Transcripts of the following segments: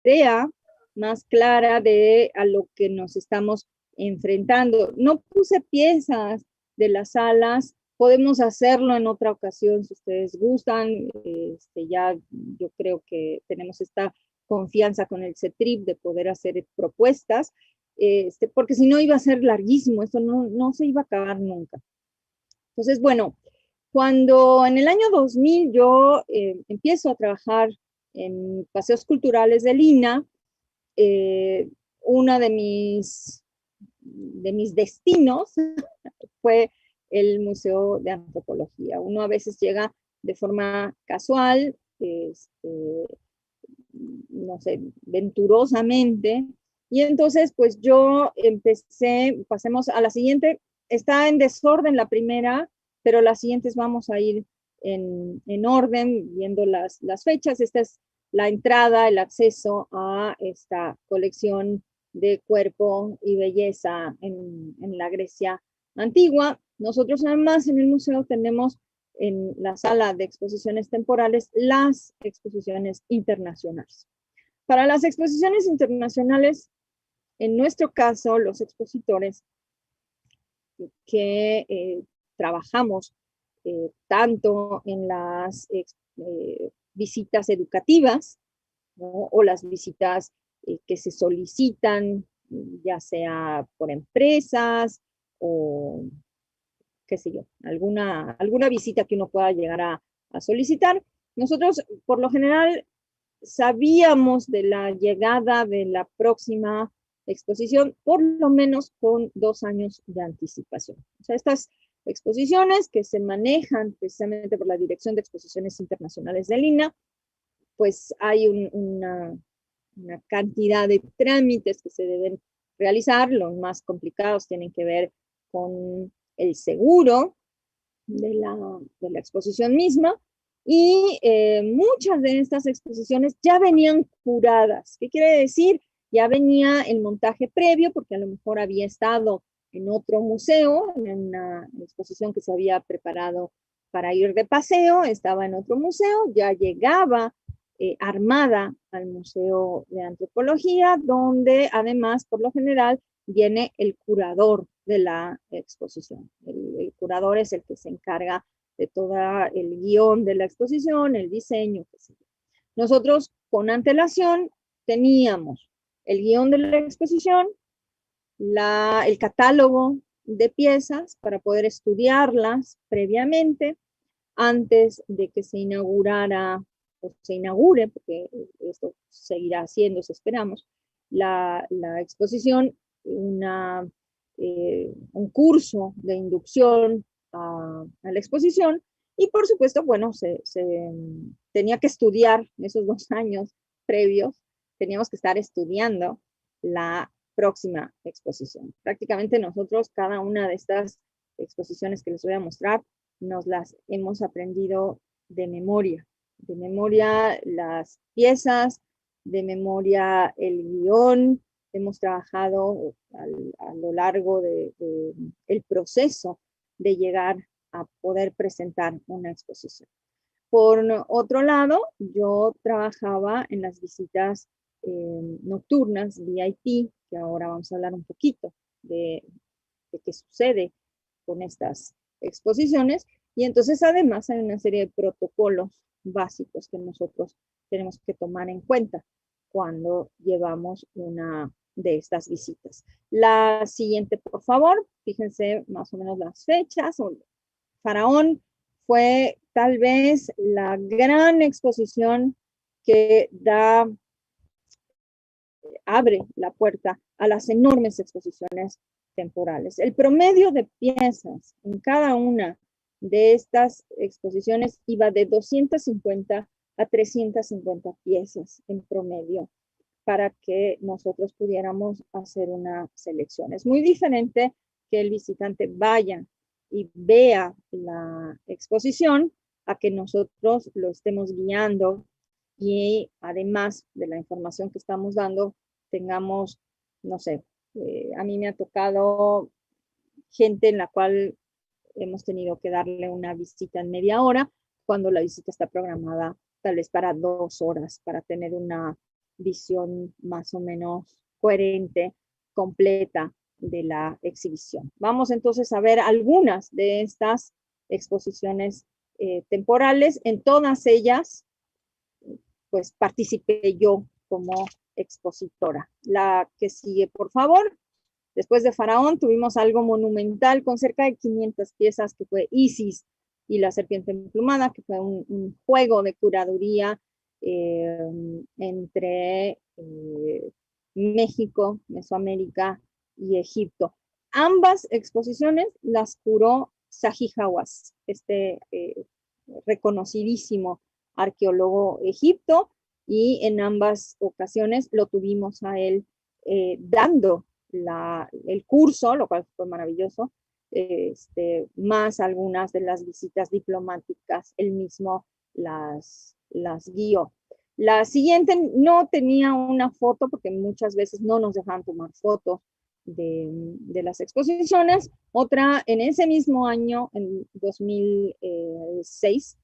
idea más clara de a lo que nos estamos enfrentando. No puse piezas de las salas, podemos hacerlo en otra ocasión si ustedes gustan. Ya yo creo que tenemos esta confianza con el CETRIP de poder hacer propuestas, porque si no iba a ser larguísimo, esto no se iba a acabar nunca. Entonces, bueno, cuando en el año 2000 yo empiezo a trabajar en paseos culturales de Lina, una de mis destinos fue el Museo de Antropología. Uno a veces llega de forma casual, no sé, venturosamente, y entonces pues yo pasemos a la siguiente, está en desorden la primera, pero las siguientes vamos a ir en orden, viendo las fechas. Esta es la entrada, el acceso a esta colección de cuerpo y belleza en la Grecia antigua. Nosotros además en el museo tenemos en la sala de exposiciones temporales las exposiciones internacionales. Para las exposiciones internacionales, en nuestro caso, los expositores que trabajamos tanto en las visitas educativas, ¿no? O las visitas que se solicitan, ya sea por empresas o qué sé yo, alguna visita que uno pueda llegar a solicitar. Nosotros, por lo general, sabíamos de la llegada de la próxima exposición, por lo menos con 2 años de anticipación. O sea, estas exposiciones que se manejan precisamente por la Dirección de Exposiciones Internacionales de Lina, pues hay una cantidad de trámites que se deben realizar. Los más complicados tienen que ver con el seguro de la exposición misma, y muchas de estas exposiciones ya venían curadas. ¿Qué quiere decir? Ya venía el montaje previo, porque a lo mejor había estado en otro museo, en una exposición que se había preparado para ir de paseo, estaba en otro museo, ya llegaba armada al Museo de Antropología, donde además, por lo general, viene el curador de la exposición. El curador es el que se encarga de todo el guión de la exposición, el diseño, qué sé yo. Nosotros con antelación teníamos el guión de la exposición, el catálogo de piezas para poder estudiarlas previamente antes de que se inaugurara o se inaugure, porque esto seguirá haciéndose, esperamos, la exposición, un curso de inducción a la exposición, y por supuesto, bueno, se tenía que estudiar esos 2 años previos, teníamos que estar estudiando la próxima exposición. Prácticamente nosotros, cada una de estas exposiciones que les voy a mostrar, nos las hemos aprendido de memoria las piezas, de memoria el guión. Hemos trabajado a lo largo el proceso de llegar a poder presentar una exposición. Por otro lado, yo trabajaba en las visitas nocturnas, VIP, que ahora vamos a hablar un poquito de qué sucede con estas exposiciones, y entonces además hay una serie de protocolos básicos que nosotros tenemos que tomar en cuenta cuando llevamos una de estas visitas. La siguiente, por favor, fíjense más o menos las fechas. Faraón fue tal vez la gran exposición que abre la puerta a las enormes exposiciones temporales. El promedio de piezas en cada una de estas exposiciones iba de 250 a 350 piezas en promedio para que nosotros pudiéramos hacer una selección. Es muy diferente que el visitante vaya y vea la exposición a que nosotros lo estemos guiando, y además de la información que estamos dando, tengamos, no sé, a mí me ha tocado gente en la cual hemos tenido que darle una visita en media hora, cuando la visita está programada tal vez para 2 horas, para tener una visión más o menos coherente, completa de la exhibición. Vamos entonces a ver algunas de estas exposiciones temporales. En todas ellas, pues participé yo como expositora. La que sigue, por favor. Después de Faraón tuvimos algo monumental con cerca de 500 piezas, que fue Isis y la serpiente emplumada, que fue un juego de curaduría entre México, Mesoamérica y Egipto. Ambas exposiciones las curó Zahi Hawass, reconocidísimo arqueólogo egipto, y en ambas ocasiones lo tuvimos a él dando el curso, lo cual fue maravilloso, más algunas de las visitas diplomáticas, él mismo las guió. La siguiente no tenía una foto, porque muchas veces no nos dejaban tomar fotos de las exposiciones. Otra, en ese mismo año, en 2006,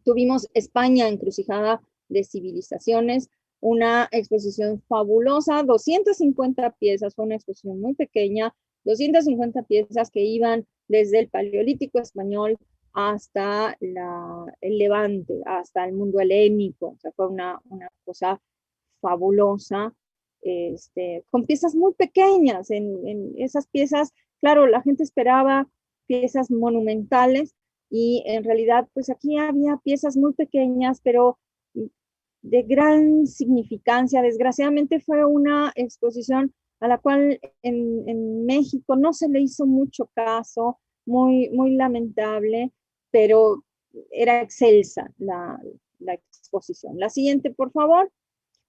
tuvimos España, encrucijada de civilizaciones, una exposición fabulosa, 250 piezas, fue una exposición muy pequeña, 250 piezas que iban desde el Paleolítico español hasta el Levante, hasta el mundo helénico. O sea, fue una cosa fabulosa, con piezas muy pequeñas. En esas piezas, claro, la gente esperaba piezas monumentales, y en realidad, pues aquí había piezas muy pequeñas, pero de gran significancia. Desgraciadamente fue una exposición a la cual en México no se le hizo mucho caso, muy, muy lamentable, pero era excelsa la exposición. La siguiente, por favor.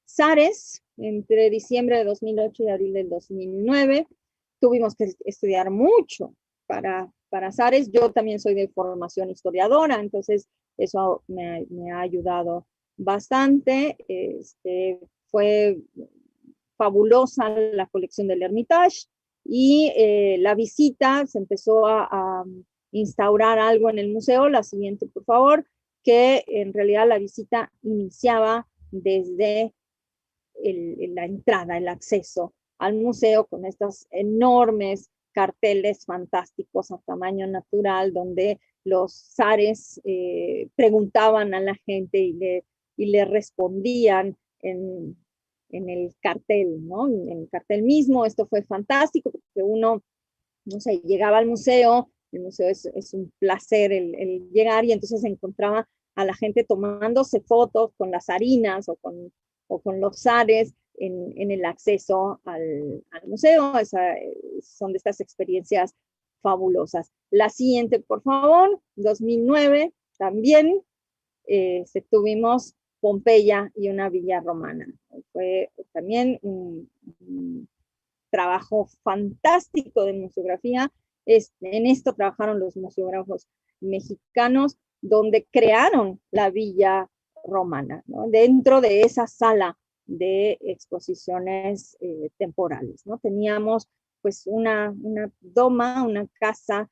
Zares, entre diciembre de 2008 y abril del 2009. Tuvimos que estudiar mucho para Zares. Yo también soy de formación historiadora, entonces eso me ha ayudado bastante. Fue fabulosa la colección del Hermitage, y la visita se empezó a instaurar algo en el museo. La siguiente, por favor, que en realidad la visita iniciaba desde la entrada, el acceso al museo, con estos enormes carteles fantásticos a tamaño natural, donde los zares preguntaban a la gente y le respondían en el cartel, ¿no? En el cartel mismo. Esto fue fantástico, porque uno, no sé, llegaba al museo, el museo es un placer el llegar, y entonces se encontraba a la gente tomándose fotos con las harinas o con los zares en el acceso al museo. Son de estas experiencias fabulosas. La siguiente, por favor. 2009 también tuvimos Pompeya y una villa romana. Fue también un trabajo fantástico de museografía. En esto trabajaron los museógrafos mexicanos, donde crearon la villa romana, ¿no? Dentro de esa sala de exposiciones temporales, ¿no? Teníamos pues una doma, una casa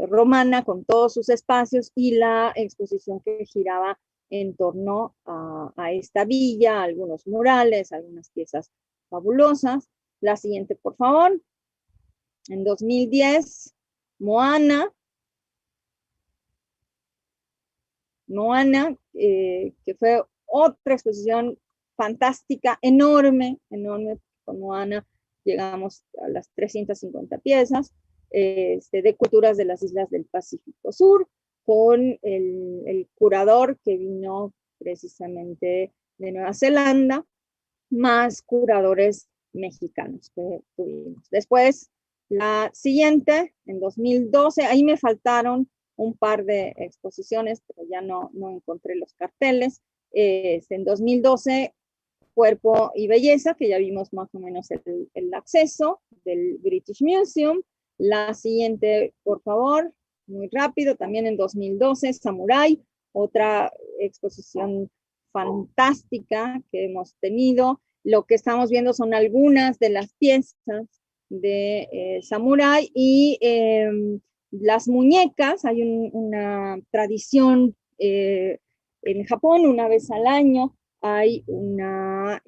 romana con todos sus espacios, y la exposición que giraba en torno a esta villa, algunos murales, algunas piezas fabulosas. La siguiente, por favor. En 2010, Moana, que fue otra exposición fantástica, enorme. Con Moana llegamos a las 350 piezas, de culturas de las islas del Pacífico Sur, con el curador que vino precisamente de Nueva Zelanda, más curadores mexicanos que tuvimos. Después, la siguiente, en 2012, ahí me faltaron un par de exposiciones, pero ya no encontré los carteles. En 2012, Cuerpo y Belleza, que ya vimos más o menos el acceso del British Museum. La siguiente, por favor, muy rápido, también en 2012, Samurai, otra exposición fantástica que hemos tenido. Lo que estamos viendo son algunas de las piezas de Samurai, y las muñecas. Hay una tradición en Japón, una vez al año hay una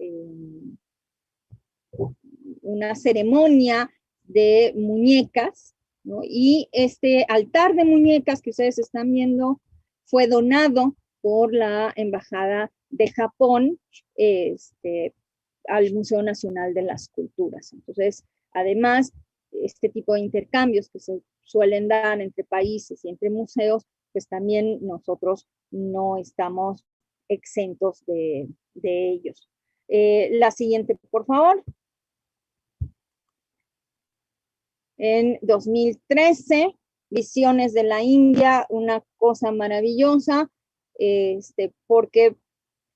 ceremonia de muñecas, ¿no? Y este altar de muñecas que ustedes están viendo fue donado por la Embajada de Japón al Museo Nacional de las Culturas. Entonces, además, este tipo de intercambios que se suelen dar entre países y entre museos, pues también nosotros no estamos exentos de ellos. La siguiente, por favor. En 2013, Visiones de la India, una cosa maravillosa, porque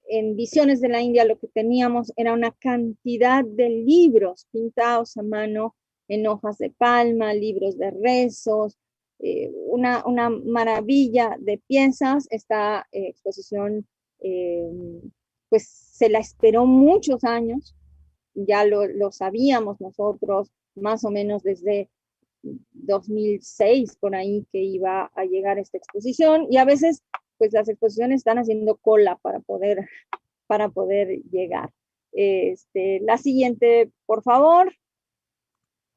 en Visiones de la India lo que teníamos era una cantidad de libros pintados a mano en hojas de palma, libros de rezos, una maravilla de piezas. Esta exposición pues se la esperó muchos años, ya lo sabíamos nosotros más o menos desde 2006 por ahí que iba a llegar esta exposición, y a veces pues las exposiciones están haciendo cola para poder llegar. La siguiente, por favor.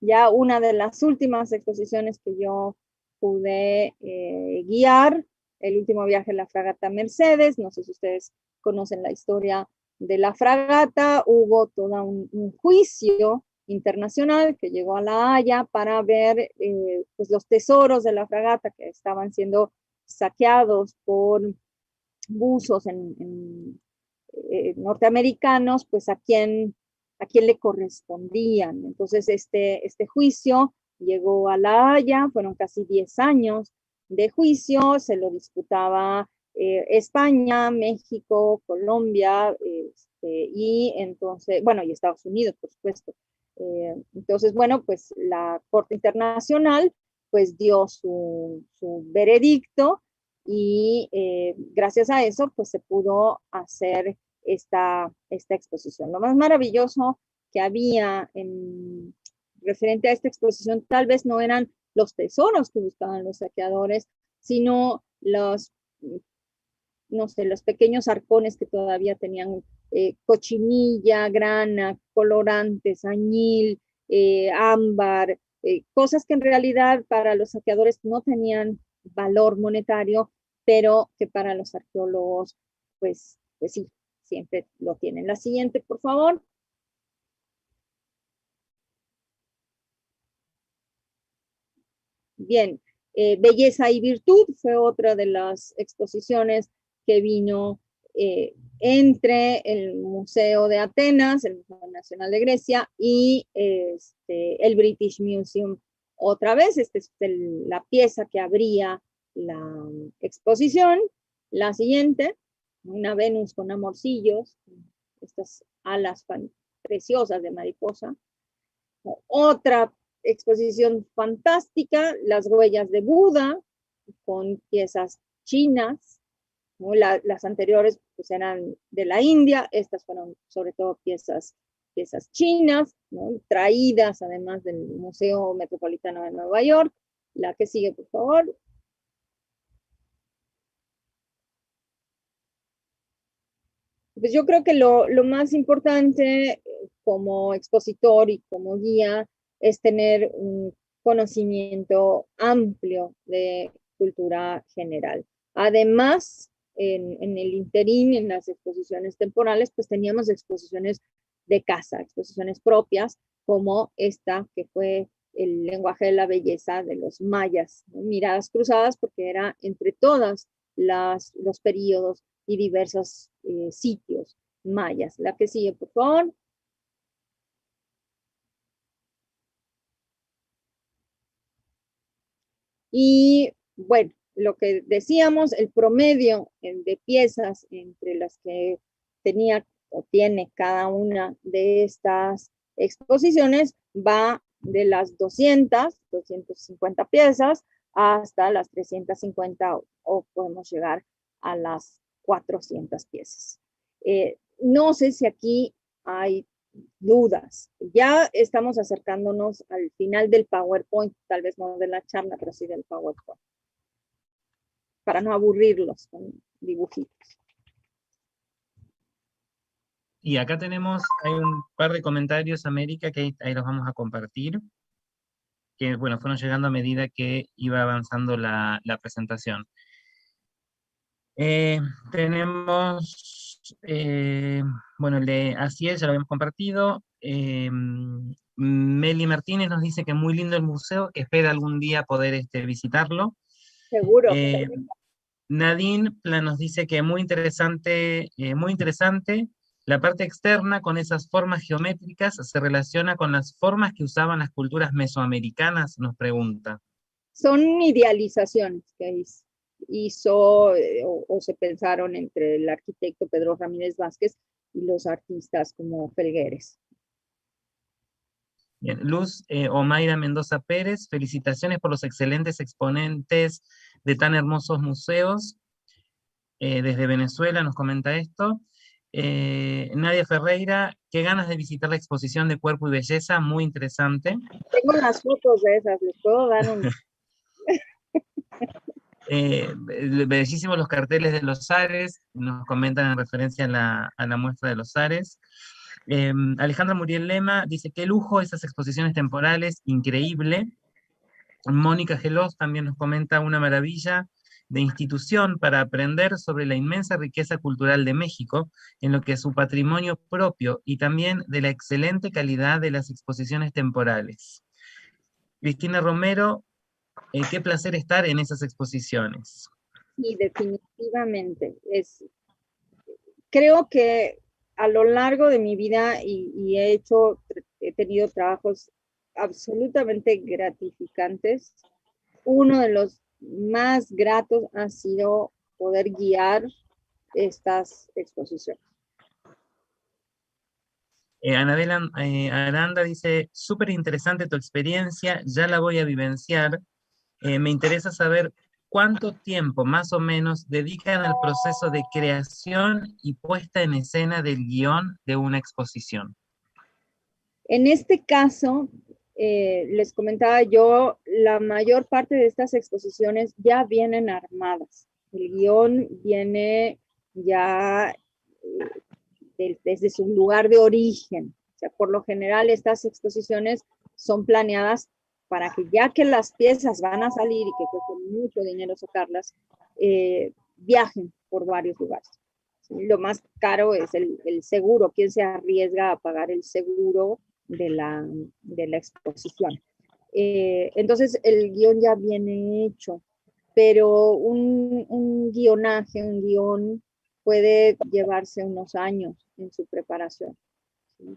Ya una de las últimas exposiciones que yo pude guiar, el último viaje en la fragata Mercedes. No sé si ustedes conocen la historia de la fragata. Hubo todo un juicio internacional que llegó a La Haya para ver pues los tesoros de la fragata que estaban siendo saqueados por buzos norteamericanos, pues a quién le correspondían. Entonces este juicio llegó a La Haya, fueron casi 10 años de juicio, se lo disputaba España, México, Colombia, y entonces, bueno, y Estados Unidos, por supuesto. Entonces, bueno, pues la Corte Internacional pues dio su veredicto, y gracias a eso pues se pudo hacer esta exposición. Lo más maravilloso que había referente a esta exposición tal vez no eran los tesoros que buscaban los saqueadores, sino no sé, los pequeños arcones que todavía tenían cochinilla, grana, colorantes, añil, ámbar, cosas que en realidad para los saqueadores no tenían valor monetario, pero que para los arqueólogos, pues sí, siempre lo tienen. La siguiente, por favor. Bien, Belleza y Virtud fue otra de las exposiciones que vino entre el Museo de Atenas, el Museo Nacional de Grecia, y el British Museum. Otra vez, esta es la pieza que abría la exposición. La siguiente, una Venus con amorcillos, estas alas preciosas de mariposa. Otra exposición fantástica, Las huellas de Buda, con piezas chinas, ¿no? Las anteriores pues eran de la India, estas fueron sobre todo piezas chinas, ¿no? Traídas además del Museo Metropolitano de Nueva York. La que sigue, por favor. Pues yo creo que lo más importante como expositor y como guía es tener un conocimiento amplio de cultura general. Además, en el interín, en las exposiciones temporales, pues teníamos exposiciones de casa, exposiciones propias, como esta que fue el lenguaje de la belleza de los mayas, ¿no? Miradas cruzadas, porque era entre todas los periodos y diversos sitios mayas. La que sigue, por favor. Y bueno, lo que decíamos, el promedio de piezas entre las que tenía o tiene cada una de estas exposiciones va de las 250 piezas hasta las 350 o podemos llegar a las 400 piezas. No sé si aquí hay dudas. Ya estamos acercándonos al final del PowerPoint, tal vez no de la charla, pero sí del PowerPoint, para no aburrirlos con dibujitos. Y acá tenemos, hay un par de comentarios, América, que ahí los vamos a compartir, que bueno, fueron llegando a medida que iba avanzando la presentación. Eh, tenemos, bueno, el de Asiel, ya lo habíamos compartido. Meli Martínez nos dice que muy lindo el museo, que espera algún día poder visitarlo. Seguro. Eh, Nadine nos dice que muy interesante. La parte externa con esas formas geométricas se relaciona con las formas que usaban las culturas mesoamericanas, nos pregunta. Son idealizaciones que hizo o se pensaron entre el arquitecto Pedro Ramírez Vázquez y los artistas como Felgueres. Bien. Luz Omaira Mendoza Pérez, felicitaciones por los excelentes exponentes de tan hermosos museos. Desde Venezuela nos comenta esto. Nadia Ferreira, qué ganas de visitar la exposición de Cuerpo y Belleza, muy interesante. Tengo las fotos de esas, les puedo dar un... Bellísimos los carteles de los Ares, nos comentan en referencia a la muestra de los Ares. Alejandra Muriel Lema dice, qué lujo esas exposiciones temporales, increíble. Mónica Gelos también nos comenta una maravilla de institución para aprender sobre la inmensa riqueza cultural de México, en lo que es su patrimonio propio y también de la excelente calidad de las exposiciones temporales. Cristina Romero, qué placer estar en esas exposiciones. Sí, definitivamente. Creo que a lo largo de mi vida he tenido trabajos absolutamente gratificantes. Uno de los más gratos ha sido poder guiar estas exposiciones. Anabela Aranda dice, súper interesante tu experiencia, ya la voy a vivenciar. Me interesa saber cuánto tiempo más o menos dedican al proceso de creación y puesta en escena del guión de una exposición. En este caso, les comentaba yo, la mayor parte de estas exposiciones ya vienen armadas. El guión viene ya desde su lugar de origen. O sea, por lo general estas exposiciones son planeadas para que ya que las piezas van a salir y que cueste mucho dinero sacarlas, viajen por varios lugares. ¿Sí? Lo más caro es el seguro. ¿Quién se arriesga a pagar el seguro de la exposición? Entonces el guión ya viene hecho, pero un guión puede llevarse unos años en su preparación. ¿Sí?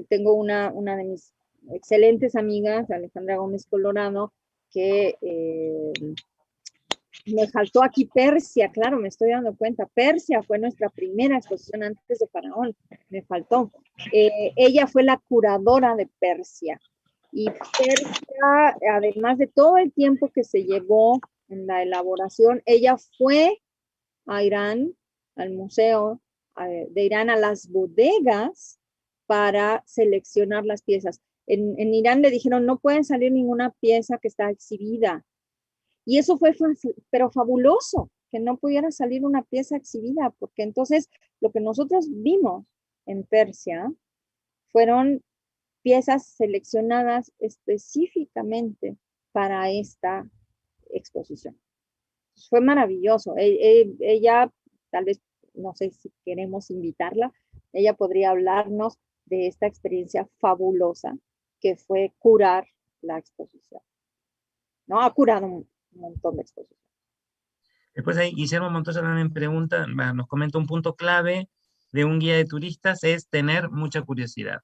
Tengo una de mis excelentes amigas, Alejandra Gómez Colorado, que me faltó aquí Persia, claro, me estoy dando cuenta. Persia fue nuestra primera exposición antes de Faraón, me faltó. Ella fue la curadora de Persia. Y Persia, además de todo el tiempo que se llevó en la elaboración, ella fue a Irán, al museo de Irán, a las bodegas para seleccionar las piezas. En Irán le dijeron, no pueden salir ninguna pieza que está exhibida. Y eso fue, pero fabuloso, que no pudiera salir una pieza exhibida, porque entonces lo que nosotros vimos en Persia fueron piezas seleccionadas específicamente para esta exposición. Fue maravilloso. Ella, tal vez, no sé si queremos invitarla, ella podría hablarnos de esta experiencia fabulosa que fue curar la exposición. ¿No? Ha curado un montón de exposiciones. Después ahí Guillermo Montoya también pregunta, nos comenta un punto clave de un guía de turistas es tener mucha curiosidad.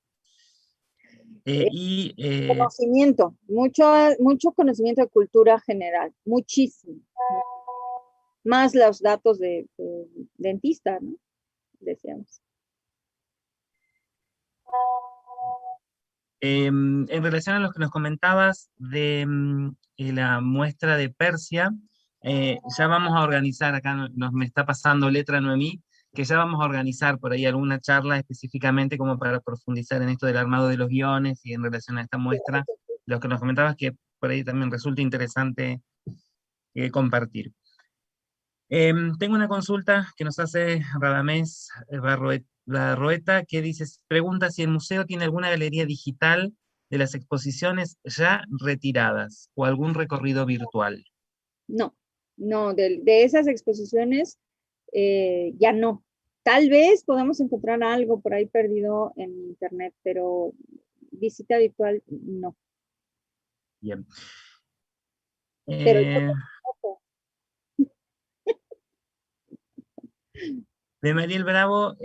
Conocimiento, mucho conocimiento de cultura general, muchísimo. Más los datos de dentista, ¿no? Decíamos. En relación a lo que nos comentabas de la muestra de Persia, ya vamos a organizar, acá me está pasando letra Noemí, que ya vamos a organizar por ahí alguna charla específicamente como para profundizar en esto del armado de los guiones y en relación a esta muestra, lo que nos comentabas que por ahí también resulta interesante compartir. Tengo una consulta que nos hace Radamés la Roeta, que dice, pregunta si el museo tiene alguna galería digital de las exposiciones ya retiradas o algún recorrido virtual. No, no, de esas exposiciones ya no. Tal vez podamos encontrar algo por ahí perdido en internet, pero visita virtual no. Bien. Pero yo Eh, tampoco. de Mariel Bravo,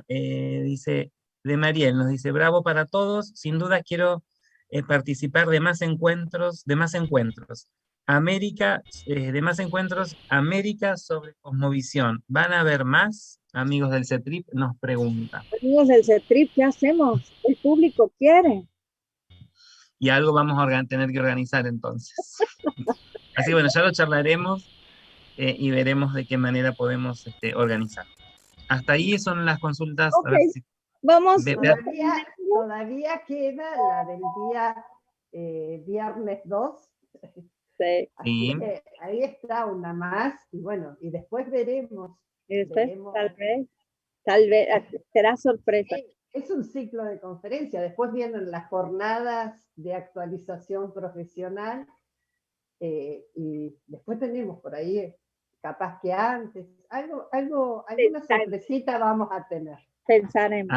dice, de Mariel nos dice, bravo para todos, sin duda quiero participar de más encuentros, de más encuentros, América sobre cosmovisión. ¿Van a haber más? Amigos del CETRIP nos pregunta. Amigos del CETRIP, ¿qué hacemos? El público quiere. Y algo vamos a tener que organizar entonces. Así que bueno, ya lo charlaremos y veremos de qué manera podemos organizar. Hasta ahí son las consultas. A Ok, ver si, vamos. Todavía queda la del día viernes 2. Sí, Así sí. que ahí está una más, y bueno, y después veremos. y después, veremos. tal vez, será sorpresa. Es un ciclo de conferencia, después vienen las jornadas de actualización profesional, y después tenemos por ahí, capaz que antes, alguna sorpresita vamos a tener. Pensaremos.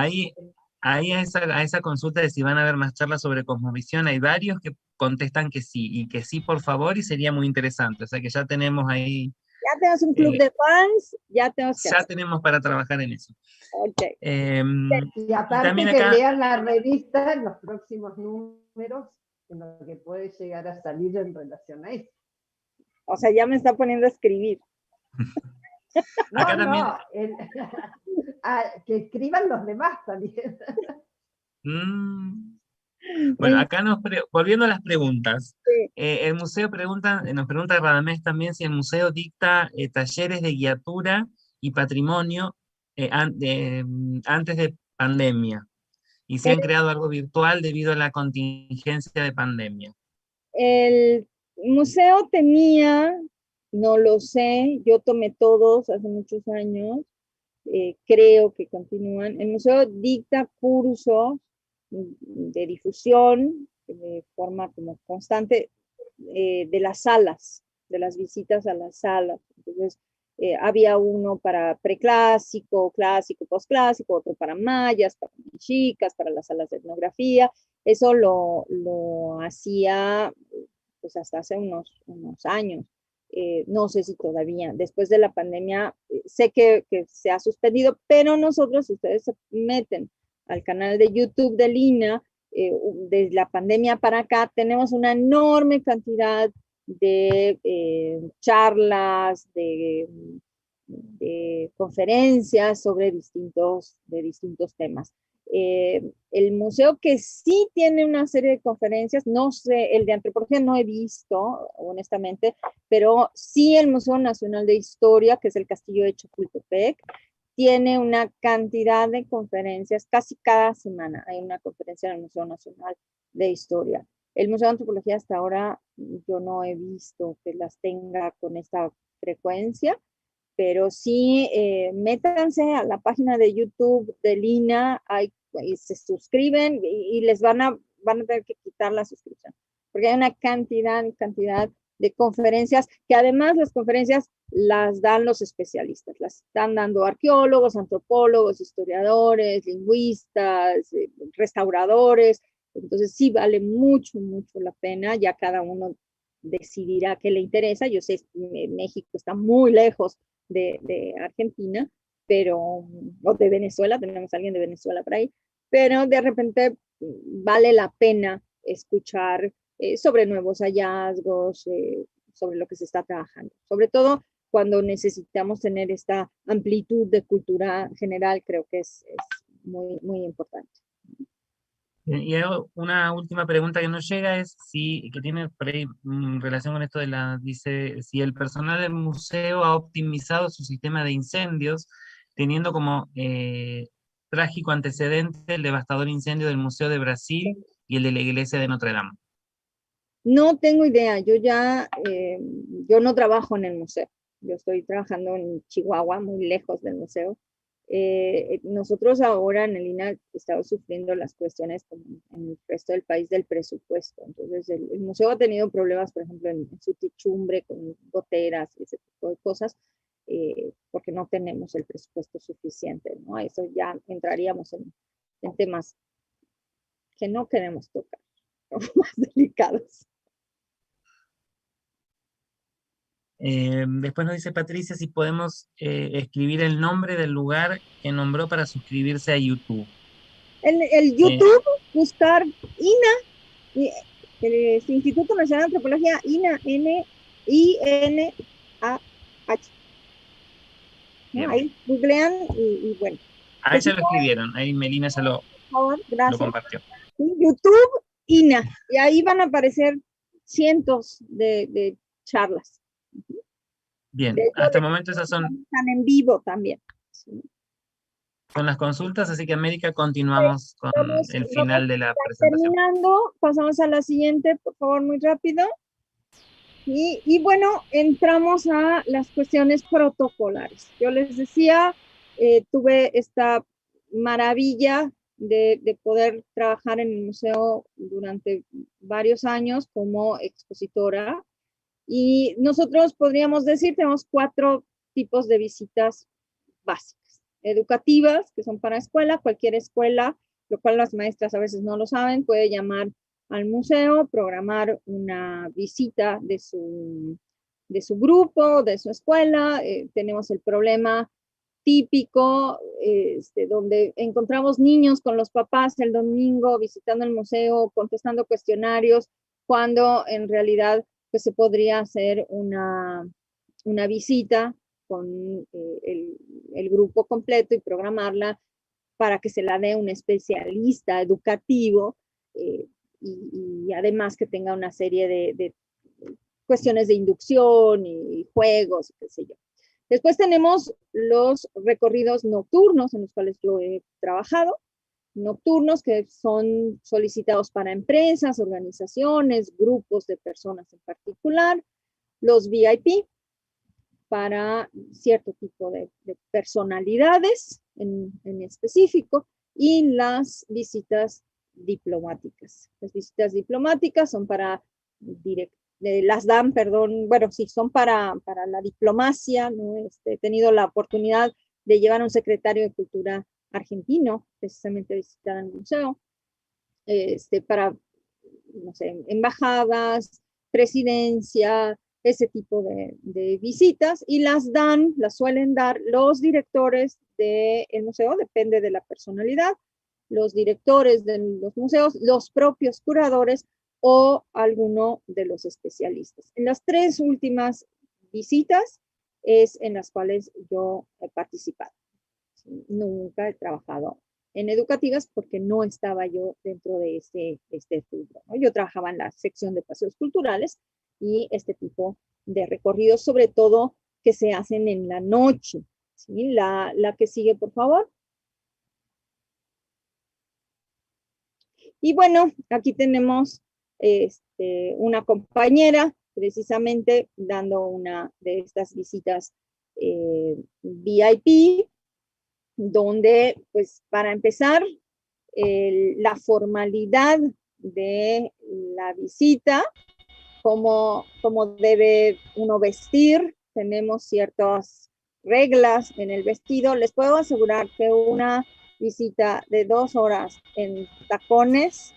Ahí a esa consulta de si van a haber más charlas sobre cosmovisión, hay varios que contestan que sí, y que sí, por favor, y sería muy interesante. O sea que ya tenemos ahí, Ya tenemos un club de fans, ya tenemos que ya hacer. tenemos para trabajar en eso. Ok. Y Y aparte también que acá, lean la revista en los próximos números, en lo que puede llegar a salir en relación a eso. O sea, ya me está poniendo a escribir. acá también, Que escriban los demás también. bueno, acá volviendo a las preguntas, Sí. el museo nos pregunta Radamés también si el museo dicta talleres de guiatura y patrimonio antes de pandemia, y si han creado algo virtual debido a la contingencia de pandemia. El museo tenía, no lo sé, yo tomé todos hace muchos años, creo que continúan. El museo dicta cursos de difusión de forma como constante de las salas, de las visitas a las salas. Entonces, había uno para preclásico, clásico, posclásico, otro para mayas, para mexicas, para las salas de etnografía. Eso lo hacía pues hasta hace unos años. No sé si todavía, después de la pandemia, sé que se ha suspendido, pero nosotros, si ustedes se meten al canal de YouTube de Lina, desde la pandemia para acá, tenemos una enorme cantidad de charlas, de conferencias sobre de distintos temas. El museo que sí tiene una serie de conferencias, no sé, el de antropología no he visto, honestamente, pero sí el Museo Nacional de Historia, que es el Castillo de Chapultepec, tiene una cantidad de conferencias, casi cada semana hay una conferencia en el Museo Nacional de Historia. El Museo de Antropología hasta ahora yo no he visto que las tenga con esta frecuencia, pero sí métanse a la página de YouTube de Lina, y se suscriben y les van a tener que quitar la suscripción, porque hay una cantidad de conferencias, que además las conferencias las dan los especialistas, las están dando arqueólogos, antropólogos, historiadores, lingüistas, restauradores. Entonces sí vale mucho la pena, ya cada uno decidirá qué le interesa. Yo sé que México está muy lejos de Argentina, pero, o de Venezuela, tenemos a alguien de Venezuela por ahí, pero de repente vale la pena escuchar sobre nuevos hallazgos, sobre lo que se está trabajando. Sobre todo cuando necesitamos tener esta amplitud de cultura general, creo que es muy importante. Y una última pregunta que nos llega es que tiene relación con esto dice, si el personal del museo ha optimizado su sistema de incendios, teniendo como trágico antecedente el devastador incendio del Museo de Brasil y el de la Iglesia de Notre Dame. No tengo idea, yo no trabajo en el museo, yo estoy trabajando en Chihuahua, muy lejos del museo, Nosotros ahora en el INAH estamos sufriendo las cuestiones como en el resto del país del presupuesto. Entonces, el museo ha tenido problemas, por ejemplo, en su techumbre, con goteras y ese tipo de cosas, porque no tenemos el presupuesto suficiente, ¿no? Eso ya entraríamos en temas que no queremos tocar, ¿no? Más delicados. Después nos dice Patricia si podemos escribir el nombre del lugar que nombró para suscribirse a YouTube. En el YouTube, buscar INA, el Instituto Nacional de Antropología, INAH, I-N-A-H. ¿No? Ahí googlean y bueno. Ahí ya lo escribieron, ahí Melina ya Por favor, lo gracias. compartió. ¿Sí? YouTube, INA, y ahí van a aparecer cientos de charlas. Bien, De hecho, hasta el momento esas son están en vivo también. ¿Sí? las consultas, así que América continuamos con el final de la presentación. Terminando, pasamos a la siguiente, por favor, muy rápido. Y bueno, entramos a las cuestiones protocolares. Yo les decía, tuve esta maravilla de poder trabajar en el museo durante varios años como expositora. Y nosotros podríamos decir, tenemos 4 tipos de visitas básicas. Educativas, que son para escuela, cualquier escuela, lo cual las maestras a veces no lo saben, puede llamar al museo, programar una visita de su grupo, de su escuela. Tenemos el problema típico, donde encontramos niños con los papás el domingo visitando el museo, contestando cuestionarios, cuando en realidad pues, se podría hacer una visita con el grupo completo y programarla para que se la dé un especialista educativo, y además que tenga una serie de cuestiones de inducción y juegos, qué sé yo. Después tenemos los recorridos nocturnos en los cuales yo he trabajado, nocturnos que son solicitados para empresas, organizaciones, grupos de personas en particular, los VIP para cierto tipo de personalidades en específico, y las visitas diplomáticas. Las visitas diplomáticas son para las dan, perdón, bueno, sí, son para la diplomacia, ¿no? He tenido la oportunidad de llevar a un secretario de Cultura argentino, precisamente a visitar el museo, para, no sé, embajadas, presidencia, ese tipo de visitas, y las suelen dar los directores del museo, depende de la personalidad, los directores de los museos, los propios curadores o alguno de los especialistas. En las 3 últimas visitas es en las cuales yo he participado. Nunca he trabajado en educativas porque no estaba yo dentro de este rubro, ¿no? Yo trabajaba en la sección de paseos culturales y este tipo de recorridos, sobre todo que se hacen en la noche. ¿Sí? La que sigue, por favor. Y bueno, aquí tenemos una compañera precisamente dando una de estas visitas VIP, donde, pues, para empezar, la formalidad de la visita, cómo debe uno vestir, tenemos ciertas reglas en el vestido. Les puedo asegurar que una visita de 2 horas en tacones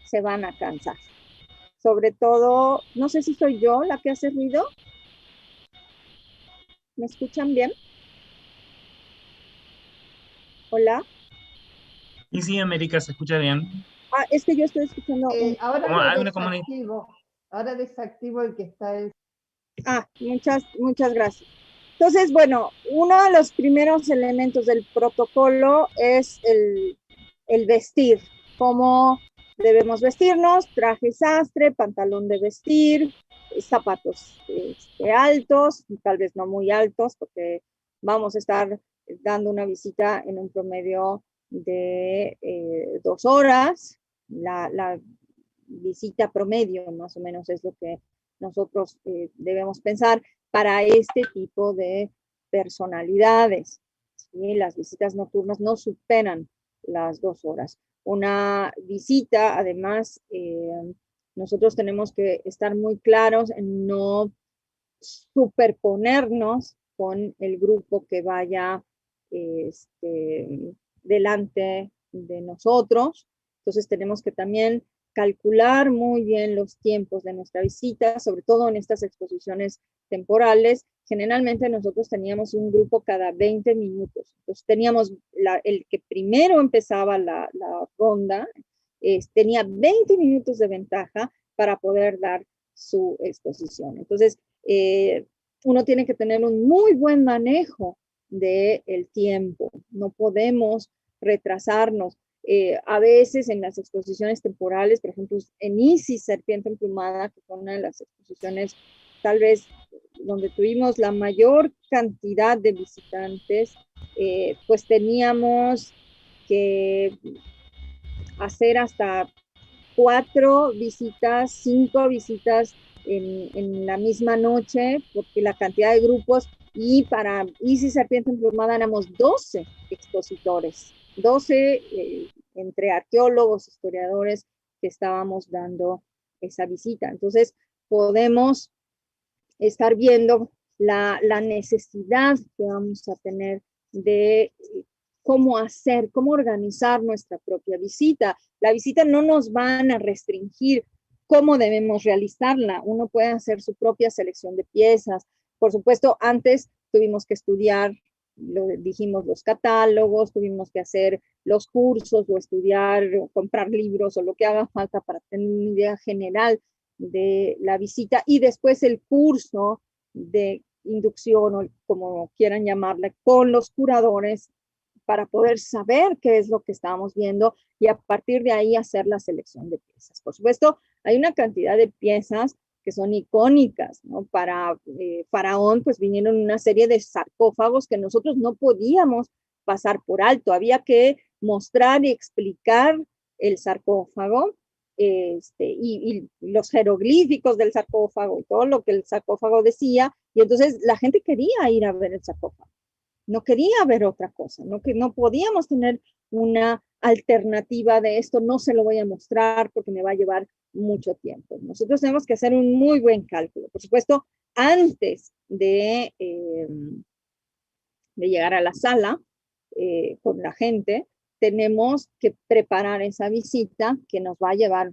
se van a cansar. Sobre todo, no sé si soy yo la que hace ruido. ¿Me escuchan bien? Hola. Y sí, América, se escucha bien. Es que yo estoy escuchando. Ahora desactivo el que está en... Muchas gracias. Entonces, bueno, uno de los primeros elementos del protocolo es el vestir. Cómo debemos vestirnos: traje sastre, pantalón de vestir, zapatos altos, tal vez no muy altos, porque vamos a estar dando una visita en un promedio de 2 horas. La visita promedio más o menos es lo que nosotros debemos pensar para este tipo de personalidades. y las visitas nocturnas no superan las 2 horas. Una visita, además, nosotros tenemos que estar muy claros en no superponernos con el grupo que vaya delante de nosotros. Entonces tenemos que también calcular muy bien los tiempos de nuestra visita, sobre todo en estas exposiciones temporales. Generalmente nosotros teníamos un grupo cada 20 minutos. Entonces teníamos el que primero empezaba la ronda, tenía 20 minutos de ventaja para poder dar su exposición. Entonces, uno tiene que tener un muy buen manejo del tiempo. No podemos retrasarnos. A veces en las exposiciones temporales, por ejemplo, en Isis, Serpiente Emplumada, que fue una de las exposiciones tal vez donde tuvimos la mayor cantidad de visitantes, pues teníamos que hacer hasta 4 visitas, 5 visitas en la misma noche, porque la cantidad de grupos, y para Isis Serpiente Emplumada éramos 12 expositores, 12 entre arqueólogos, historiadores, que estábamos dando esa visita. Entonces, podemos estar viendo la necesidad que vamos a tener de cómo hacer, cómo organizar nuestra propia visita. La visita no nos van a restringir cómo debemos realizarla. Uno puede hacer su propia selección de piezas. Por supuesto, antes tuvimos que estudiar, lo dijimos, los catálogos, tuvimos que hacer los cursos o estudiar o comprar libros o lo que haga falta para tener una idea general de la visita, y después el curso de inducción, o como quieran llamarle, con los curadores, para poder saber qué es lo que estábamos viendo y a partir de ahí hacer la selección de piezas. Por supuesto, hay una cantidad de piezas que son icónicas, ¿no? Para Faraón, pues vinieron una serie de sarcófagos que nosotros no podíamos pasar por alto. Había que mostrar y explicar el sarcófago, y los jeroglíficos del sarcófago y todo lo que el sarcófago decía, y entonces la gente quería ir a ver el sarcófago. No quería ver otra cosa, no podíamos tener una alternativa de esto, no se lo voy a mostrar porque me va a llevar mucho tiempo. Nosotros tenemos que hacer un muy buen cálculo. Por supuesto, antes de llegar a la sala con la gente, tenemos que preparar esa visita que nos va a llevar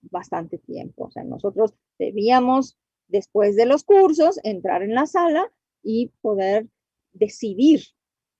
bastante tiempo. O sea, nosotros debíamos, después de los cursos, entrar en la sala y poder decidir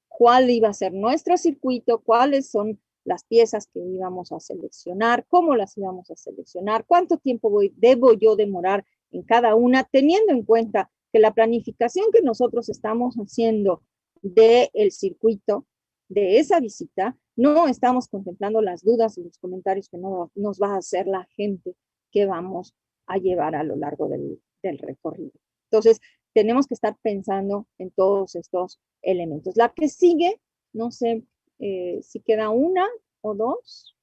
cuál iba a ser nuestro circuito, cuáles son las piezas que íbamos a seleccionar, cómo las íbamos a seleccionar, cuánto tiempo debo yo demorar en cada una, teniendo en cuenta que la planificación que nosotros estamos haciendo del circuito de esa visita, no estamos contemplando las dudas y los comentarios que nos va a hacer la gente que vamos a llevar a lo largo del recorrido. Entonces, tenemos que estar pensando en todos estos elementos. La que sigue, no sé si queda una o dos,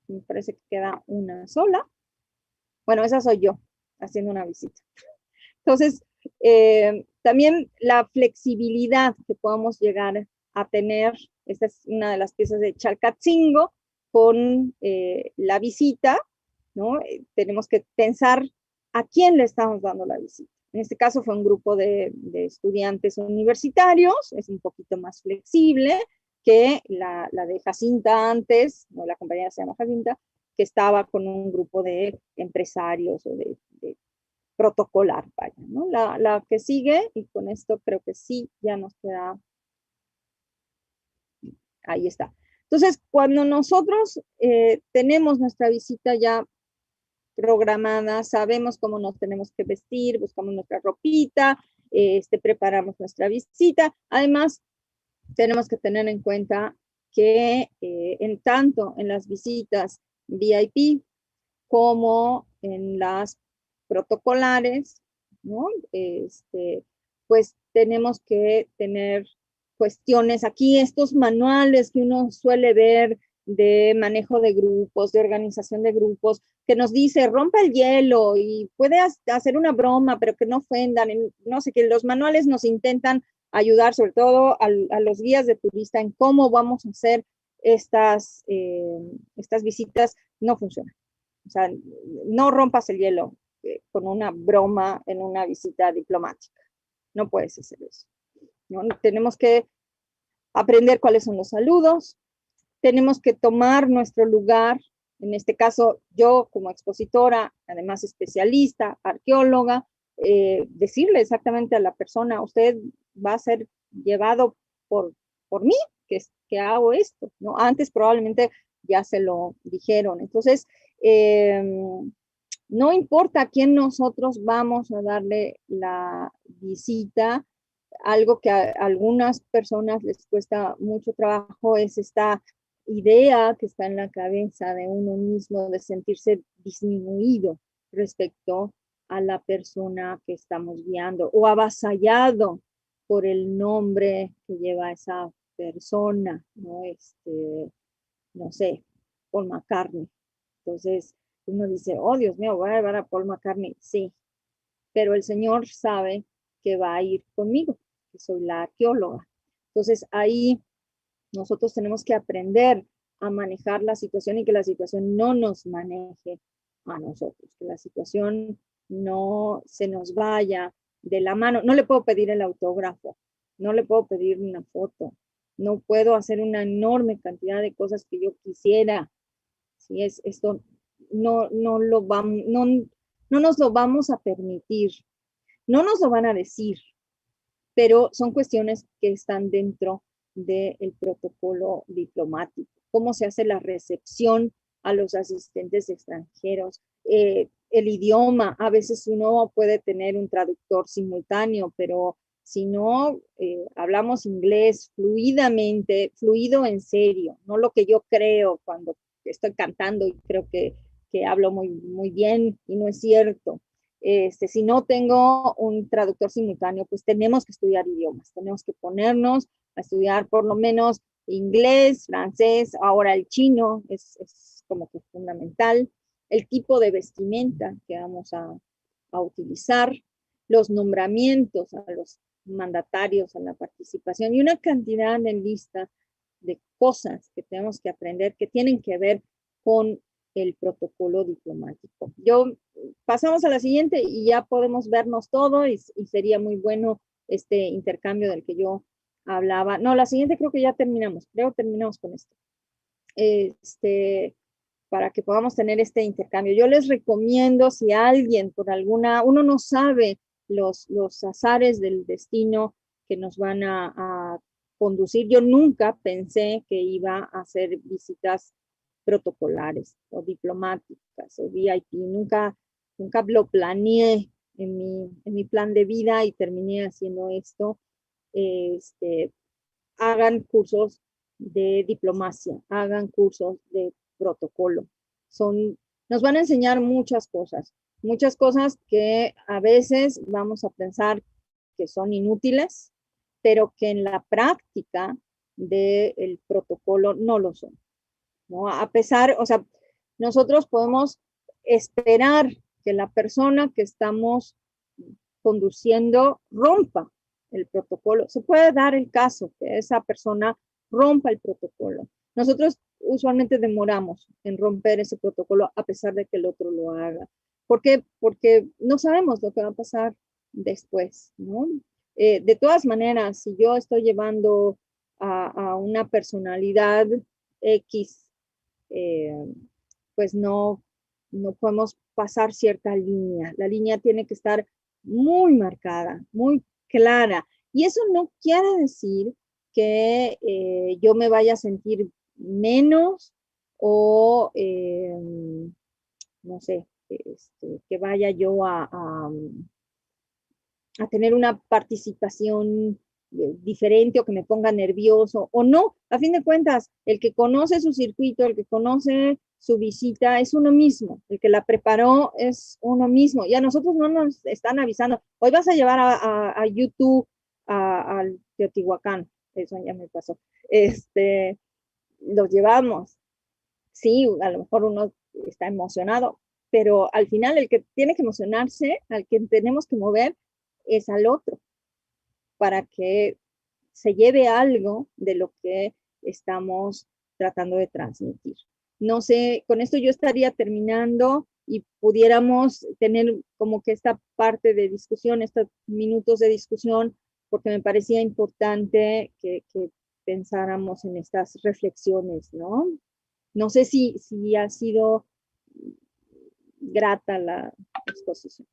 me parece que queda una sola. Bueno, esa soy yo, haciendo una visita. Entonces, también la flexibilidad que podamos llegar a tener, esta es una de las piezas de Chalcatzingo, con la visita, ¿no? Tenemos que pensar a quién le estamos dando la visita. En este caso fue un grupo de estudiantes universitarios, es un poquito más flexible que la de Jacinta antes, ¿no? La compañera se llama Jacinta, que estaba con un grupo de empresarios o de protocolar, vaya, ¿no? La que sigue, y con esto creo que sí, ya nos queda, ahí está. Entonces, cuando nosotros tenemos nuestra visita ya programada, sabemos cómo nos tenemos que vestir, buscamos nuestra ropita, preparamos nuestra visita. Además, tenemos que tener en cuenta que tanto en las visitas VIP como en las protocolares, ¿no? Pues tenemos que tener cuestiones aquí, estos manuales que uno suele ver de manejo de grupos, de organización de grupos, que nos dice rompa el hielo y puede hacer una broma, pero que no ofendan, no sé, que los manuales nos intentan ayudar sobre todo a los guías de turista en cómo vamos a hacer estas visitas, no funciona. O sea, no rompas el hielo con una broma en una visita diplomática. No puedes hacer eso, ¿no? Tenemos que aprender cuáles son los saludos, tenemos que tomar nuestro lugar, en este caso yo como expositora, además especialista, arqueóloga, decirle exactamente a la persona, usted va a ser llevado por mí, que hago esto, ¿no? Antes probablemente ya se lo dijeron. Entonces, no importa a quién nosotros vamos a darle la visita, algo que a algunas personas les cuesta mucho trabajo es esta idea que está en la cabeza de uno mismo de sentirse disminuido respecto a la persona que estamos guiando o avasallado por el nombre que lleva esa persona, ¿no? No sé, Paul McCartney. Entonces uno dice, oh Dios mío, voy a llevar a Paul McCartney. Sí, pero el Señor sabe que va a ir conmigo, que soy la arqueóloga. Entonces ahí nosotros tenemos que aprender a manejar la situación y que la situación no nos maneje a nosotros, que la situación no se nos vaya de la mano. No le puedo pedir el autógrafo, no le puedo pedir una foto, no puedo hacer una enorme cantidad de cosas que yo quisiera. Si es esto, no nos lo vamos a permitir, no nos lo van a decir, pero son cuestiones que están dentro del protocolo diplomático. Cómo se hace la recepción a los asistentes extranjeros, el idioma, a veces uno puede tener un traductor simultáneo, pero si no hablamos inglés fluidamente, fluido en serio, no lo que yo creo cuando estoy cantando y creo que hablo muy bien y no es cierto. Si no tengo un traductor simultáneo, pues tenemos que estudiar idiomas, tenemos que ponernos a estudiar por lo menos inglés, francés, ahora el chino es como que fundamental, el tipo de vestimenta que vamos a utilizar, los nombramientos a los mandatarios, a la participación y una cantidad de listas de cosas que tenemos que aprender que tienen que ver con el protocolo diplomático. Pasamos a la siguiente y ya podemos vernos todo y sería muy bueno este intercambio del que yo hablaba. No, la siguiente creo que ya terminamos con esto. Para que podamos tener este intercambio. Yo les recomiendo si alguien por uno no sabe los azares del destino que nos van a conducir. Yo nunca pensé que iba a hacer visitas protocolares o diplomáticas o VIP. Nunca lo planeé en mi plan de vida y terminé haciendo esto. Hagan cursos de diplomacia, hagan cursos de protocolo. Nos van a enseñar muchas cosas que a veces vamos a pensar que son inútiles, pero que en la práctica del protocolo no lo son, ¿no? A pesar, o sea, nosotros podemos esperar que la persona que estamos conduciendo rompa el protocolo. Se puede dar el caso que esa persona rompa el protocolo. Nosotros usualmente demoramos en romper ese protocolo a pesar de que el otro lo haga. ¿Por qué? Porque no sabemos lo que va a pasar después, ¿no? De todas maneras, si yo estoy llevando a una personalidad X, pues no podemos pasar cierta línea. La línea tiene que estar muy marcada, muy clara. Y eso no quiere decir que yo me vaya a sentir menos o, no sé, que vaya yo a tener una participación diferente o que me ponga nervioso o no. A fin de cuentas, el que conoce su circuito, el que conoce su visita es uno mismo, el que la preparó es uno mismo y a nosotros no nos están avisando, hoy vas a llevar a YouTube al Teotihuacán, eso ya me pasó, los llevamos, sí, a lo mejor uno está emocionado, pero al final el que tiene que emocionarse, al que tenemos que mover, es al otro. para que se lleve algo de lo que estamos tratando de transmitir. No sé, con esto yo estaría terminando y pudiéramos tener como que esta parte de discusión, estos minutos de discusión, porque me parecía importante que pensáramos en estas reflexiones, ¿no? No sé si ha sido grata la exposición.